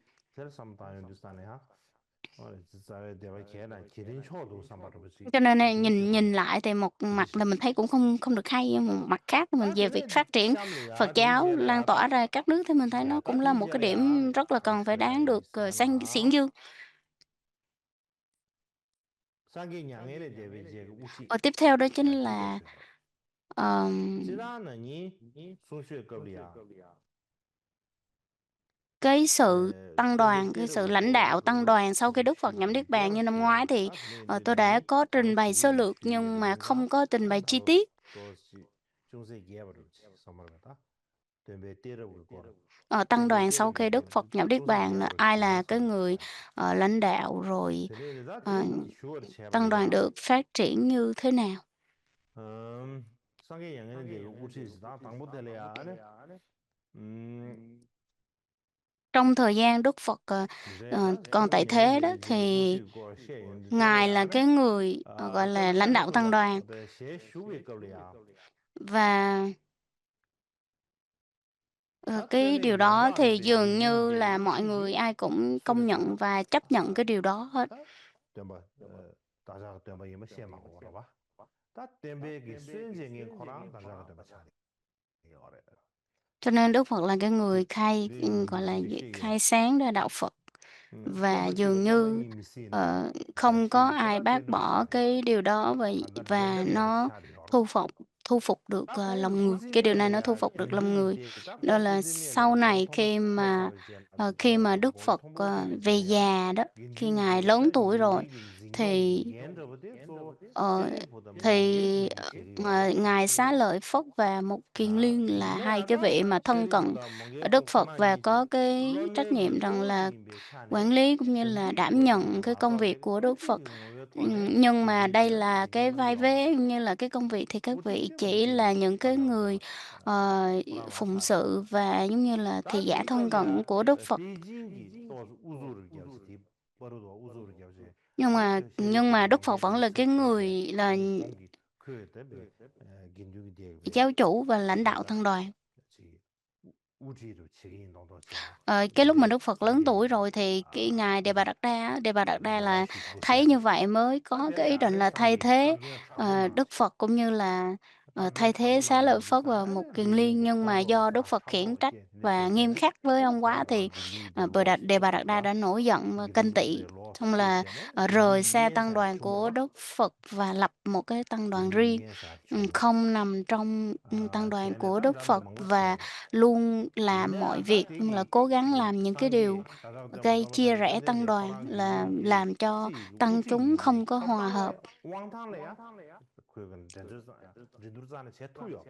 Cho nên là nhìn lại thì một mặt là mình thấy cũng không được hay, nhưng một mặt khác mình về việc phát triển Phật giáo lan tỏa ra các nước thì mình thấy nó cũng là một cái điểm rất là cần phải đáng được xiển dương. Và tiếp theo đó chính là Ờm, 其他呢，你送学cấp里啊，cái sự tăng đem về đoàn, cái tiết sự của lãnh có đạo cái tăng lúc đoàn sau thì khi sự Đức Phật suy nhập thì Niết bàn như có năm suy ngoái rồi thì đó nên tôi nên đã nhỉ có có trình bày suy sơ rồi lược suy nhưng rồi mà nên đó không có trình bày chi đó tiết. đó sự chúng sẽ ghé vào rồi xong rồi đó đem về tiết của có Tăng đem về đoàn tiết sau của khi thì Đức Phật nhập Niết chúng sẽ bàn ghé là vào rồi ai chỉ là là cái xong rồi người đó lãnh đạo rồi thế nên là ờ, thế thì sure chế vào tăng đoàn ya được phát triển như thế nào? sang cáiอย่างนั้นเดี๋ยวอุทิศตาตั้งบทเลยอ่ะเนี่ยอืม Trong thời gian Đức Phật rồi đó còn sang cái tạiอย่างนั้น thế เดี๋ยว đó จะ thì อุทิศก็เสียอย่างนี้เท่าเลย Ngài อ่ะ là เนี่ย cái người gọi ก็ là เสีย lãnh đạo ก็ tăng ละ đoàn แต่เสียชูเวก็เลยอ่ะ vàถ้าเต้น cái เนี่ย điều ยัง đó ว่าเลย thì เดี๋ยว dường เรื่อง như เดี๋ยว là รู้ mọi สิ่ง người ที่ ai cũng สุด công ท้าย nhận và chấp nhận cái điều đó hết. ถ้าเดี๋ยวมา大家เดี๋ยวมายังไม่เสียมาก่อนหรอวะถ้าเดี๋ยวไปกี่ส่วนเงินคนละ大家ก็เดี๋ยวมาใช้เยอะเลย Cho nên Đức Phật là cái người khai 네 뭐 gọi là 이게 시기야 khai sáng ra đạo Phật và 덴바 dường 치고 따다 như 미시네 không có 시기 ai 따라 bác 덴바 bỏ 치아리 cái điều đó 간다 và 덴바리아 nó 치아리요 thu phục thu phục được 다 그래서 lòng người. Cái điều này nó thu 우지메레야 phục được lòng 겐주기 người. 데다 Đó là sau 베스드미에야 본 này 통보 khi mà 차차르지야 Đức 본 Phật 통보되게 về 되야 già đó, khi 겐주기 Ngài lớn 데다 tuổi rồi 니기 징겐 thì 겐저버데 또 ờ, 세례보다 많은데 thì 그게 제기요래 Ngài Xá Lợi Phất và Mục Kiền Liên là hai cái vị mà thân cận 세례보다 뭔게 Đức 또 Phật và 고난이 có cái trách 런네 nhiệm rằng 그거 là 임베 quản 차네 lý cũng như là 정규 đảm 거지 nhận cái công 와서 việc 되게 của Đức Phật. 우지 뭐에 토네 Nhưng mà đây 우지게 là cái 이거는 vai vế 요마 cũng như là cái công việc thì các vị 우티게 chỉ là 우티게 những cái người 다자가 코란 phụng 차리요 sự và giống như là thị giả 다시 thân cận 거리야 của Đức Phật. 베이징기 또 우주를 겨우지 버르도 우주를 겨우지 Nhưng 아니 mà 저 nhưng 세례보다 mà Đức Phật 뭔게 vẫn 되게 là cái 섭섭해 người là 아니 공기 그에 때문에 긴중이 되게 giáo chủ và lãnh đạo 되다 tăng đoàn. 지 우지로 책임 너도지야 Cái lúc mà 근데 Đức Phật lớn 상계 tuổi rồi thì cái ngài Đề Bà 우지 Đạt Đa á, Đề Bà Đạt Đa là 나라시 thấy 보셔야 như 돼. vậy mới 다 có cái 되래 ý định 안에 là thay 상계 thế 딱 그냥 차고나 Đức Phật cũng như là 딱 thay 그냥 thế Xá 차고나 Lợi 뭐 Phất và 이상하네 Mục Kiền Liên, 리고 nhưng mà 공도 do Đức 싹 Phật khiển 차고 trách 이게 và nghiêm 내세세네 khắc với ông quá thì 차고 릴리들로 Đề Bà Đạt Đa đã nổi giận và ganh tị, 기둥들로 xong là 시에테네 rời xa tăng 리겐사 đoàn của 주모가 Đức Phật và lập một cái tăng đoàn riêng, 리겐사 주모 không nằm trong tăng đoàn 걔네 của Đức 딴 Phật 뭔가 và 쳐야 luôn làm mọi 얘네 다 việc, nhưng là 되게 cố gắng 그 làm những cái điều 상계 다자가 때문에 gây chia 잘못하니 rẽ tăng 딴데데 đoàn, 코랑 là 긴중기 làm cho 지 tăng chúng 우지기네 không có hòa hợp. 헛당래 왕탕래야 그건 린두르산의 제토요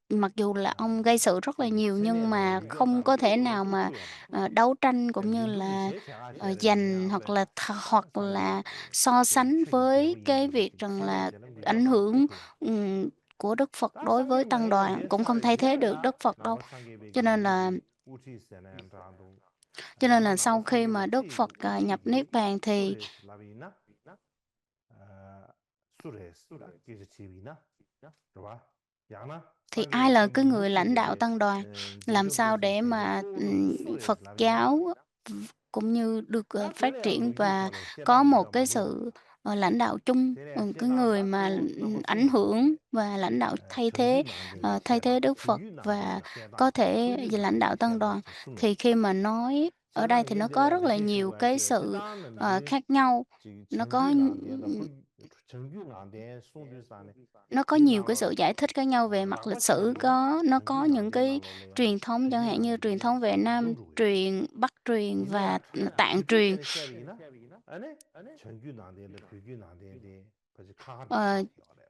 Mặc dù là ông gây sự rất là 저기 nhiều nhưng 세뇌로 mà không 리견산 có thể 뚜루로 nào mà 뚜투요마 đấu tranh cũng như 린두기 là 제자가 제르지냐 giành hoặc 앞에 là hoặc 상계 là so 그 sánh 책이 với 되고 cái 임베 việc 그 rằng là 세뇌되는 ảnh 리견산 hưởng 뚜투요 của Đức Phật 다 đối với 상계 tăng 양에는 đoàn, cũng không thay thế được 제차르지야 Đức Phật đâu. 나무 상계 Cho 베기 nên là 리기 우치세네 안도 cho nên là 나무 sau khi 상계 mà Đức 우치 Phật nhập Niết Bàn thì 수레스 라비나 수레스 그래서 집이나 좋아 양나 ai 상계 là cái 때문에 người lãnh đạo 무티데데 tăng đoàn, làm sao 제조도지 để 세계 mà 소르 Phật 수레스 라비나 giáo cũng như được 다 phát 되래야 triển 롱기 và 토네 có một 세단지가 cái 만두나 sự lãnh đạo chung, 되래야 cái người 세단다 mà 또 넘버 ảnh 송기지 hưởng và lãnh đạo 정규 난데기 thay thế 세단 Đức Phật 정규 và 난데기 có 세단 thể 정규 lãnh đạo 난데기 tăng 세단 đoàn. 지수네 Thì khi mà nói ở đây thì 세단이 nó có 되래야 rất là 어제 nhiều 신고할 cái 때 sự 세단은 니 khác nhau. Nó có 정규 난데다 정규 난데 송주산에 nó có nhiều cái sự 지난로 giải thích khác nhau về mặt lịch sử, nó có 정규 những cái 난데날로래야 truyền thống chẳng 정규 hạn như truyền 난데기 thống về Nam 런루야 truyền, Bắc truyền 이내야 và 투야 Tạng truyền. 그쪽에는 시합이나 아니 정규 난데인데 불규 난데인데 그지 카하는 Ờ, 차이어래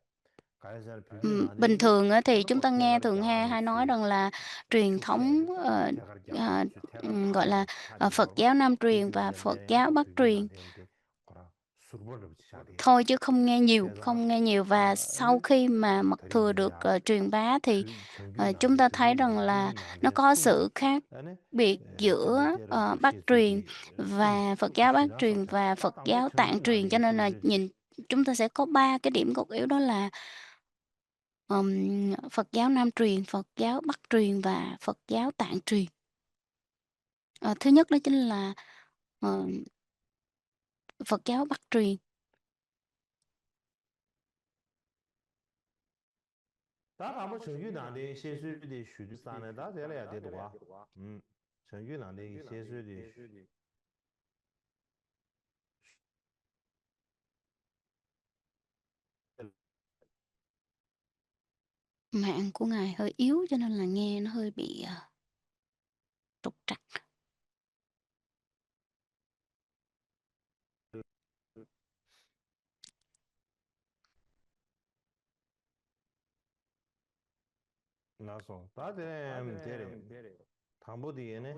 가야자 불규 Bình 난데인데 thường á, thì 저는 chúng 뭐 ta nghe 대가리 thường 잡아도 hay nói 수 rằng là truyền thống 축시야지 대가리 ờ, 잡아도 수 대가리 gọi là 파는 Phật 차리요 봐 giáo Nam truyền 불규 và Phật 된데 giáo Bắc 불규 truyền 난데인데 거라 수르벌을 차리야 thôi, chứ không nghe nhiều, 그래서 không nghe nhiều. Và sau 아니 khi mà Mật Thừa được 드림들이야 truyền bá thì 정규 chúng 난데 ta thấy 불규 rằng 난데 là 불규 nó 난데 có 순이 sự khác 아니 biệt giữa 덴베 테러도 Bắc truyền 시수지 순 và Phật giáo Bắc truyền 신화설자 và 다 Phật 당대 giáo 정규 Tạng truyền, cho 난데 nên là 시수지 chúng ta sẽ có ba cái điểm cốt yếu, đó là Phật giáo Nam truyền, Phật giáo Bắc truyền và Phật giáo Tạng truyền. Thứ nhất đó chính là ờ, Phật giáo Bắc truyền. 다 한번 정규 난데 시수지 슈주산에 다 되려야 되도록 정규 난데 시수지 Mạng của ngài hơi yếu cho nên là nghe nó hơi bị, trục trặc. 나서 다들 데레 당보디에네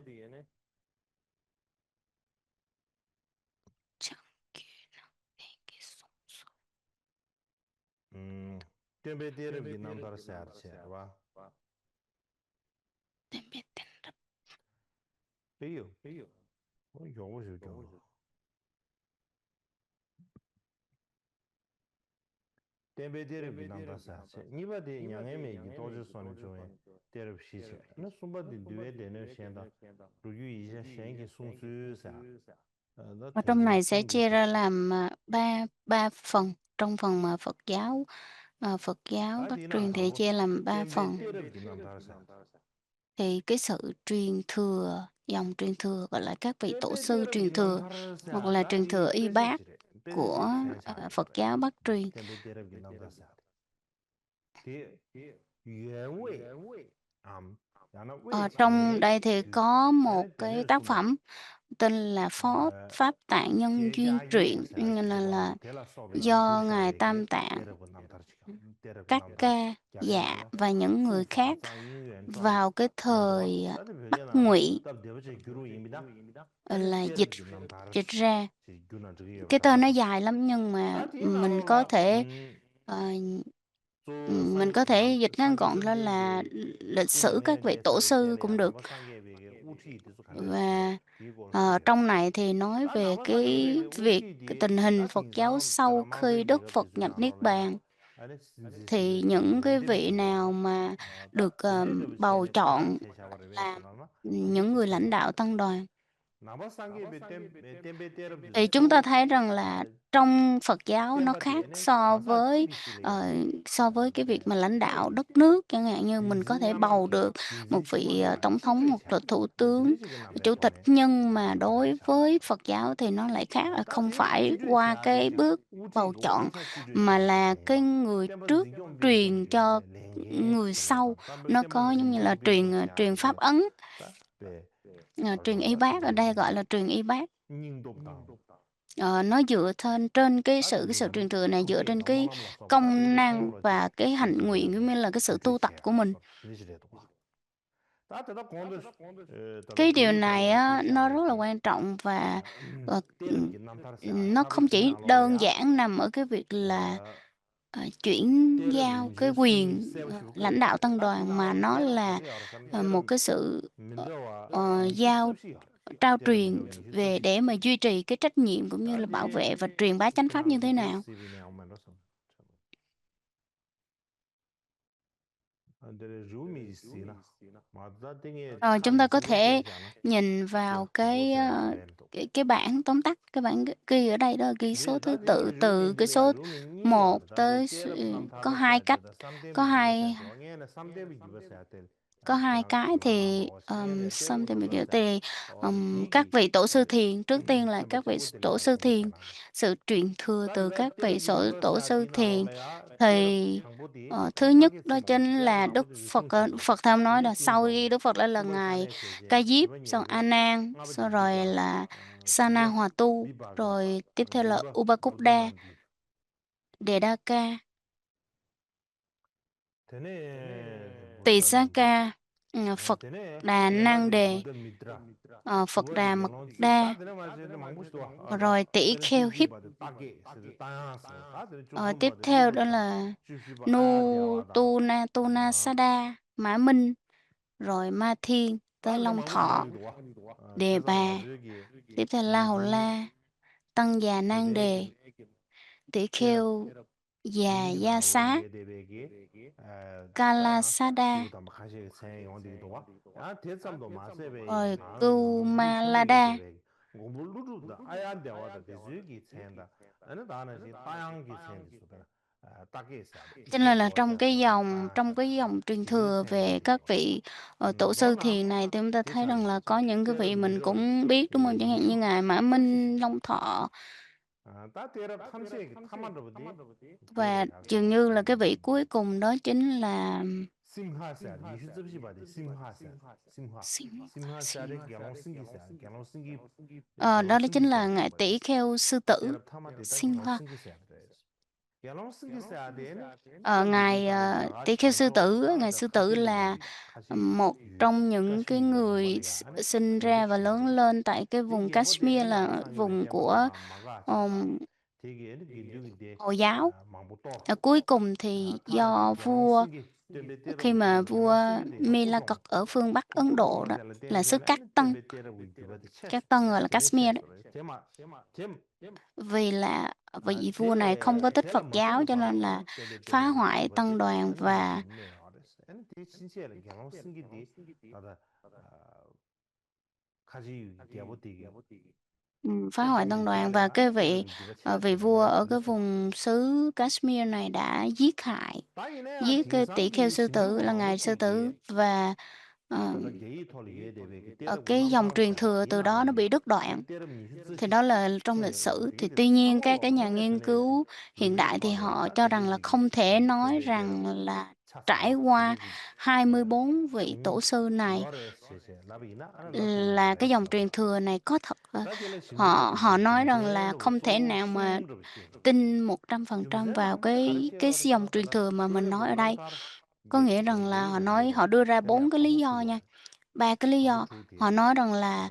Chẳng kia nào nghe cái sóng số. tembe 데레 남다르 샤르샤와 Tên biết tên rập. 베요 요거죠 좀 tembe 데레 남다르 샤르 니바데 냥에메기 도저 소네 조에 데레 시세 나 숨바디 뒤에 되는 셴다 루유 이제 셴게 숨수사 나 Ở trong 튼지 này sẽ 숨게 chia ra 섭세 làm, ba phần. Trong phần mà Phật giáo Bắc 다디나 truyền thì 하고 chia làm 3 tembe phần. 데레 남다르 샤르 Thì cái sự truyền thừa, dòng truyền thừa, gọi là, các vị tổ tembe sư 데레 truyền thừa, 남다르 hoặc 샤르 là truyền thừa 다디 y bác 베세지레 베세지 của, 센샤레 Phật giáo Bắc truyền. tembe 데레 남다르 샤르 디原味 야나 왜 Ở trong 장애 đây thì 그 có một 야는 cái 되는 tác 순바 phẩm tên là Pháp Tạng Nhân Duyên 제자 Truyện, 유행사 là 와도 델라 소베기 do Ngài 굴샤베기 Tam Tạng, 데르고 남다르지가 데르고 các 남다르 ca dạ 갸겐달라 và những người khác 후파상 인유엔 전 vào cái 만도와 thời, 다들 Bắc 별려나 Ngụy, 답 대버지 규루입니다 là 아니 dịch 데르기 dịch 남다르시 ra. 지 규나 저기 Cái tên nó 다서 dài lắm nhưng mà 다 디나로라 ờ, 저 mình có thể dịch ngắn gọn lên là 상계베게 lịch sử các 꾸르네 vị tổ 데서 sư cũng 제레야 được. 나바 상계베게 우티 디스 간데스네 Và, 디고 trong này thì nói 다 về 나바 cái 상계베게 việc cái 우티 tình hình 다 Phật giáo 딩상 sau khi Đức 드라마베게 Phật 비즈 nhập Niết 나로래야 Bàn. 아니 Thì 신지시베 những cái vị 렌데비스도 nào mà 다 được, 드네드 bầu 체네 따가 chọn 체샤와르베 làm 스나나 những 디스 người lãnh đạo tăng 체샤와르 đoàn, 나바 상계베 템베 테르비 thì chúng ta 소 thấy rằng là trong Phật giáo nó khác 템바디에네 so 가사 với, 티비실레야 cái việc 데 mà lãnh đạo 테 đất nước. Chẳng hạn như mình có thể bầu 딘진야마기 được một vị, 딘진시보디와 tổng thống hoặc là 시크리차 thủ tướng, 드레지게 chủ tịch, 남베토네 nhưng mà đối 남다르샤 với Phật giáo thì nó lại khác, là không 다디 phải 규주에 qua cái 샤베샤 bước bầu 우티도 chọn, 딘사 규주에 mà là cái 샤베샤 người 템바디 trước 딩경비기 truyền cho 동기게 랭게 người sau. 들레다 담베 Nó có 템바디 giống như là 딩경비기 truyền pháp 동샤베게 ấn, 다베 truyền y bác, ở 알로다 đây gọi là truyền y bác. 닝독당 Nó dựa trên cái 다들 sự 그냥 truyền thừa này dựa 국제 trên cái 담몰라몰라 써봐 다들 công 우리 năng 송으로지 và cái hạnh nguyện, cũng 찌찌레네 như là cái sự tu tập 찌찌체야 của mình. 니지레도 다들 공도 다들 Cái điều 교류 này 대화를 á, nó rất là 티샤베게 quan trọng và, 때려보기 남다르샤 nó 답이 không chỉ đơn 기나로래야 giản nằm ở cái việc là, chuyển giao cái 때려보기 quyền, lãnh 세우시고 đạo tăng 다 đoàn, mà 디나로 nó 때려 là, 가세요 알았잖아 một 때려 cái sự, 민도와 giao 습습시요 trao 때려보기 truyền 용이 về 습습시 để mà duy trì cái trách nhiệm cũng như là bảo vệ và truyền bá chánh pháp như thế 그나로지 nào. 시비네 엄마로서 안데 루미 시나 맞다 땡에 Rồi chúng ta 참 có 진짜 thể 되잖아 nhìn vào cái, 고고세 벤도 cái bảng tóm tắt, cái bảng ghi ở đây đó là ghi số 네 thứ 다디 tự từ cái 루민들이야 số 루미 1 니요 tới 담베 때려 có 남다르다 2 cách, 사야되다 3대비 có hai 기버사야 돼 왕에는 3대비 기버사야 돼 có hai 그냥 cái thì, 라마마 와시에네 xong thì 때려 mình kiểu 기버사 thì, các 디기 vị tổ sư thiền, trước tiên là các vị tổ 템바치고 sư thiền, 고고세나 sự truyền thừa từ 다왜 các vị 때려 tổ 기남다르사 sư thiền. 디나로래야 때려 Thì, 당보디 thứ nhất đó 사게츠모 chính là Đức 야나보디 Phật, 숨시도 Phật Tham nói 근데 là sau khi 띵도 Đức Phật đã là 수벌 ngài 산에 Ca 제제 Diếp, 이번 xong A 예게 Nan, 아버지 sau rồi 기가 là Sana 기가 Hòa Tu, 미바가 rồi tiếp theo là 누가 Upakuda, 누더만디 Đề Đa Ca, 되네 Tỳ 못다 Xá 미드라 Ca, Phật 되네 Đà Năng 템바디 Đề, 못다 미드라 Phật 그거지 Đà Mật 영혼지 Đa, 다들 말씀 망부시도 아다 rồi Tỷ 때는 Kheo Hiếp. 줍줍바드 따게 세드 따야스 다들 Tiếp 줍줍바드 theo đó 리뷰다 là 줍줍바 아 Nu 대화다 Tu Na Tu Na Sa Đa, Mã Minh, rồi Ma Thiên tới 다들 Long 망부시 Thọ, 많이 도와 Đề 세상 Bà, 와주기 tiếp theo La Hầu La, Tăng Già Nan Đề, 대백이 Tỷ 때려 Kheo Già Gia 니나로 Xá, 예대백이 Kala 따야 Sa Đa, 이보다 막 가시 생 어디 도와 야 대삼도 마세베 rồi 강 위 Kuma La 천대게 Đa. 대백 공불루루다 아야 대화다 대주기 생다 어느 다나지 따양기 생디 수다 따게 있어야 돼 Cho nên là 고세 trong cái dòng truyền 디즈 thừa về 생디 các vị, tổ sư 너나 thiền này, thì chúng ta thấy rằng 대참이 là có những cái 때려 vị mình 민도 cũng biết, đúng không? Chẳng hạn như 미수 ngài Mã Minh, Long Thọ, 다 때려 탐색 탐만으로부터 Và 때려 가서 dường như là cái vị cuối cùng đó chính là 심하사 니슈즈비 바디 심하사 심하 Sim- 심하사의 Sim- 갤럭싱기 đó chính là 갤럭싱기사 ngài tỷ kheo sư tử 때려 탐한테다 Sinha. 갤럭싱기사 갤럭싱기사 된 Ngài tỷ kheo sư tử á, ngài sư tử là 가시 một trong những cái 가시미게 người 말이야 안에 sinh ra và lớn 갤럭싱기 lên tại cái vùng 되게 Kashmir 뭐대는 là 상이 왜 vùng của 땜마가 마가시다 되게 근육인데 Hồi giáo. 망보또 Cuối cùng thì 타나게 do vua 갤럭싱기 땜베 khi 때려고 mà 지금 vua 갤럭싱기데 Milakot 야쿠종 ở phương Bắc Ấn Độ đó 쿠쿠종한테 là xứ 땜베는 Cát 안에 Tân. 땜베 때려고 이거데 Cát Tân gọi là 체스 Kashmir 체스 đó. 제마 잼 Vì là vị vua này không có 잼에 thích Phật 대라 giáo 멋대로 cho nên là 살라고 땜베 phá 때려고 hoại tăng 이거데 đoàn 아니 이게 và 있네요 아니 되게 진짜로 갤럭싱기디 나다 가지 디아보티게 phá hoại tăng đoàn và cái vị vị vua ở cái vùng xứ Kashmir này đã giết cái tỷ kheo sư tử là ngài sư tử và ờ, cái dòng truyền thừa từ đó nó bị đứt đoạn. Thì đó là trong lịch sử. Thì tuy nhiên các cái nhà nghiên cứu hiện đại thì họ cho rằng là không thể nói rằng là trải qua 24 vị tổ sư này là cái dòng truyền thừa này có thật. Họ họ nói rằng là không thể nào mà tin 100% vào cái dòng truyền thừa mà mình nói ở đây. Có nghĩa rằng là họ đưa ra 4 cái lý do nha. 3 cái lý do. Họ nói rằng là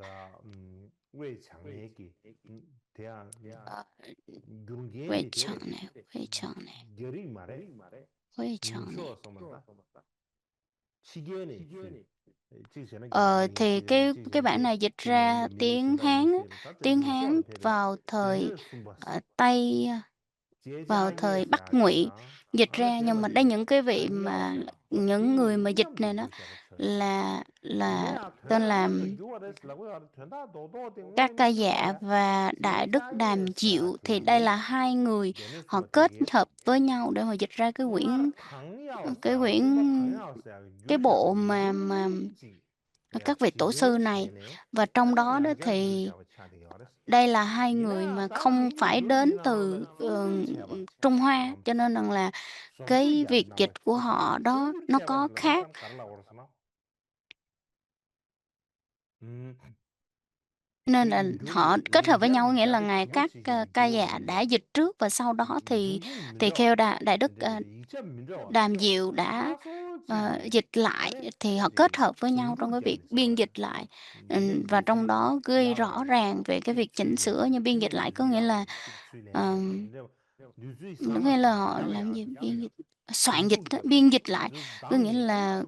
ờ, quay chọn này, quay chọn này, quay chọn này. Thì cái bản này dịch ra tiếng Hán á, tiếng Hán vào thời Tây, vào thời Bắc Ngụy dịch ra, nhưng mà đây những cái vị mà những người mà dịch này đó là tên là các ca dạ và Đại Đức Đàm Diệu. Thì đây là hai người họ kết hợp với nhau để mà dịch ra cái bộ mà các vị tổ sư này. Và trong đó đó thì đây là hai người mà không phải đến từ Trung Hoa, cho nên rằng là cái việc dịch của họ đó nó có khác. Nên là họ kết hợp với nhau, nghĩa là ngài các ca dạ đã dịch trước và sau đó thì theo Đại Đức Đàm Diệu đã dịch lại, thì họ kết hợp với nhau trong cái việc biên dịch lại. Và trong đó ghi rõ ràng về cái việc chỉnh sửa. Nhưng biên dịch lại có nghĩa là họ làm gì? Biên dịch, soạn dịch đó, biên dịch lại có nghĩa là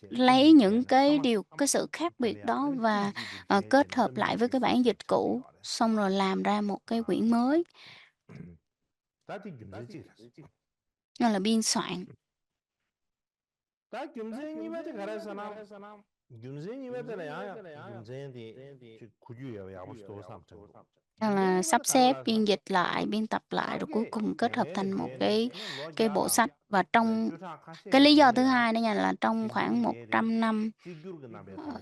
lấy những cái sự khác biệt đó và kết hợp lại với cái bản dịch cũ, xong rồi làm ra một cái quyển mới, đó là biên soạn. Là sắp xếp biên dịch lại, biên tập lại, rồi cuối cùng kết hợp thành một cái bộ sách. Và trong cái lý do thứ hai đó nha, là trong khoảng 100 năm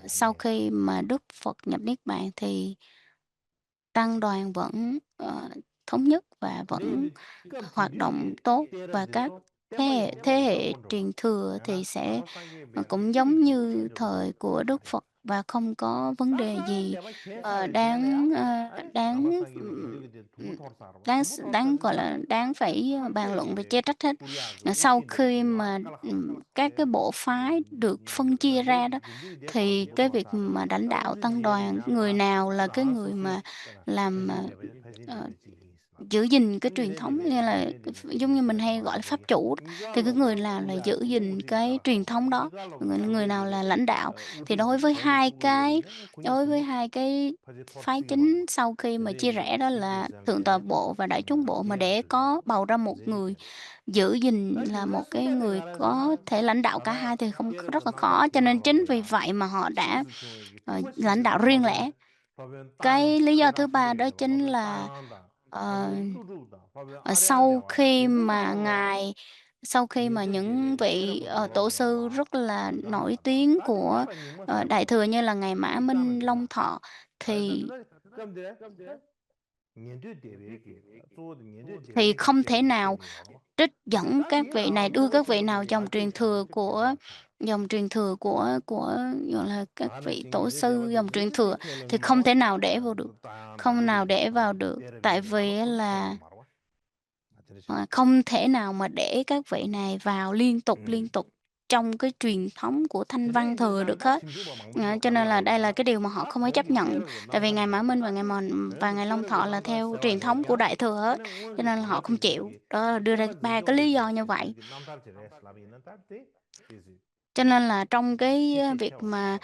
sau khi mà Đức Phật nhập Niết Bàn thì tăng đoàn vẫn thống nhất và vẫn hoạt động tốt, và các thế hệ truyền thừa thì sẽ cũng giống như thời của Đức Phật và không có vấn đề gì đáng đáng đáng đáng gọi là đáng phải bàn luận và chê trách hết. Sau khi mà các cái bộ phái được phân chia ra đó, thì cái việc mà lãnh đạo tăng đoàn, người nào là cái người mà làm giữ gìn cái truyền thống, như là giống như mình hay gọi là pháp chủ đó. Thì cái người nào là giữ gìn cái truyền thống đó, người nào là lãnh đạo. Thì đối với hai cái phái chính sau khi mà chia rẽ đó là thượng tọa bộ và đại chúng bộ, mà để có bầu ra một người giữ gìn là một cái người có thể lãnh đạo cả hai thì không, rất là khó. Cho nên chính vì vậy mà họ đã lãnh đạo riêng lẻ. Cái lý do thứ ba đó chính là sau khi mà những vị tổ sư rất là nổi tiếng của Đại thừa như là ngài Mã Minh Long Thọ, thì thì không thể nào trích dẫn các vị này, đưa các vị nào dòng truyền thừa của gọi là các vị tổ sư dòng truyền thừa thì không thể nào để vào được, không nào để vào được, tại vì là không thể nào mà để các vị này vào liên tục trong cái truyền thống của Thanh Văn Thừa được hết. Cho nên là đây là cái điều mà họ không có chấp nhận, tại vì Ngài Mã Minh và Ngài Mòn và Ngài Long Thọ là theo truyền thống của Đại Thừa hết, cho nên là họ không chịu. Đó là đưa ra 3 cái lý do như vậy. Cho nên là trong cái việc mà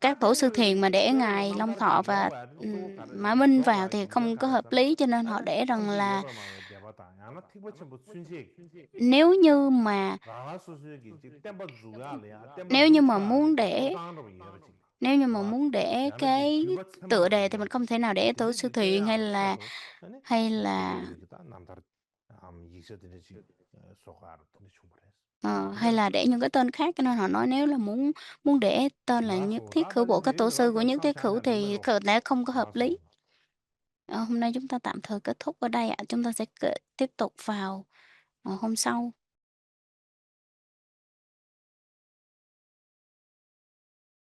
các tổ sư thiền mà để Ngài Long Thọ và Mã Minh vào thì không có hợp lý, cho nên họ để rằng là nếu như mà muốn để cái tựa đề thì mình không thể nào để tổ sư thiền hay là để những cái tên khác, cho nên họ nói nếu là muốn để tên là Nhất Thiết Khửu Bộ, các tổ sư của Nhất Thiết Khửu thì đã không có hợp lý. Hôm nay chúng ta tạm thời kết thúc ở đây ạ. Chúng ta sẽ tiếp tục vào hôm sau.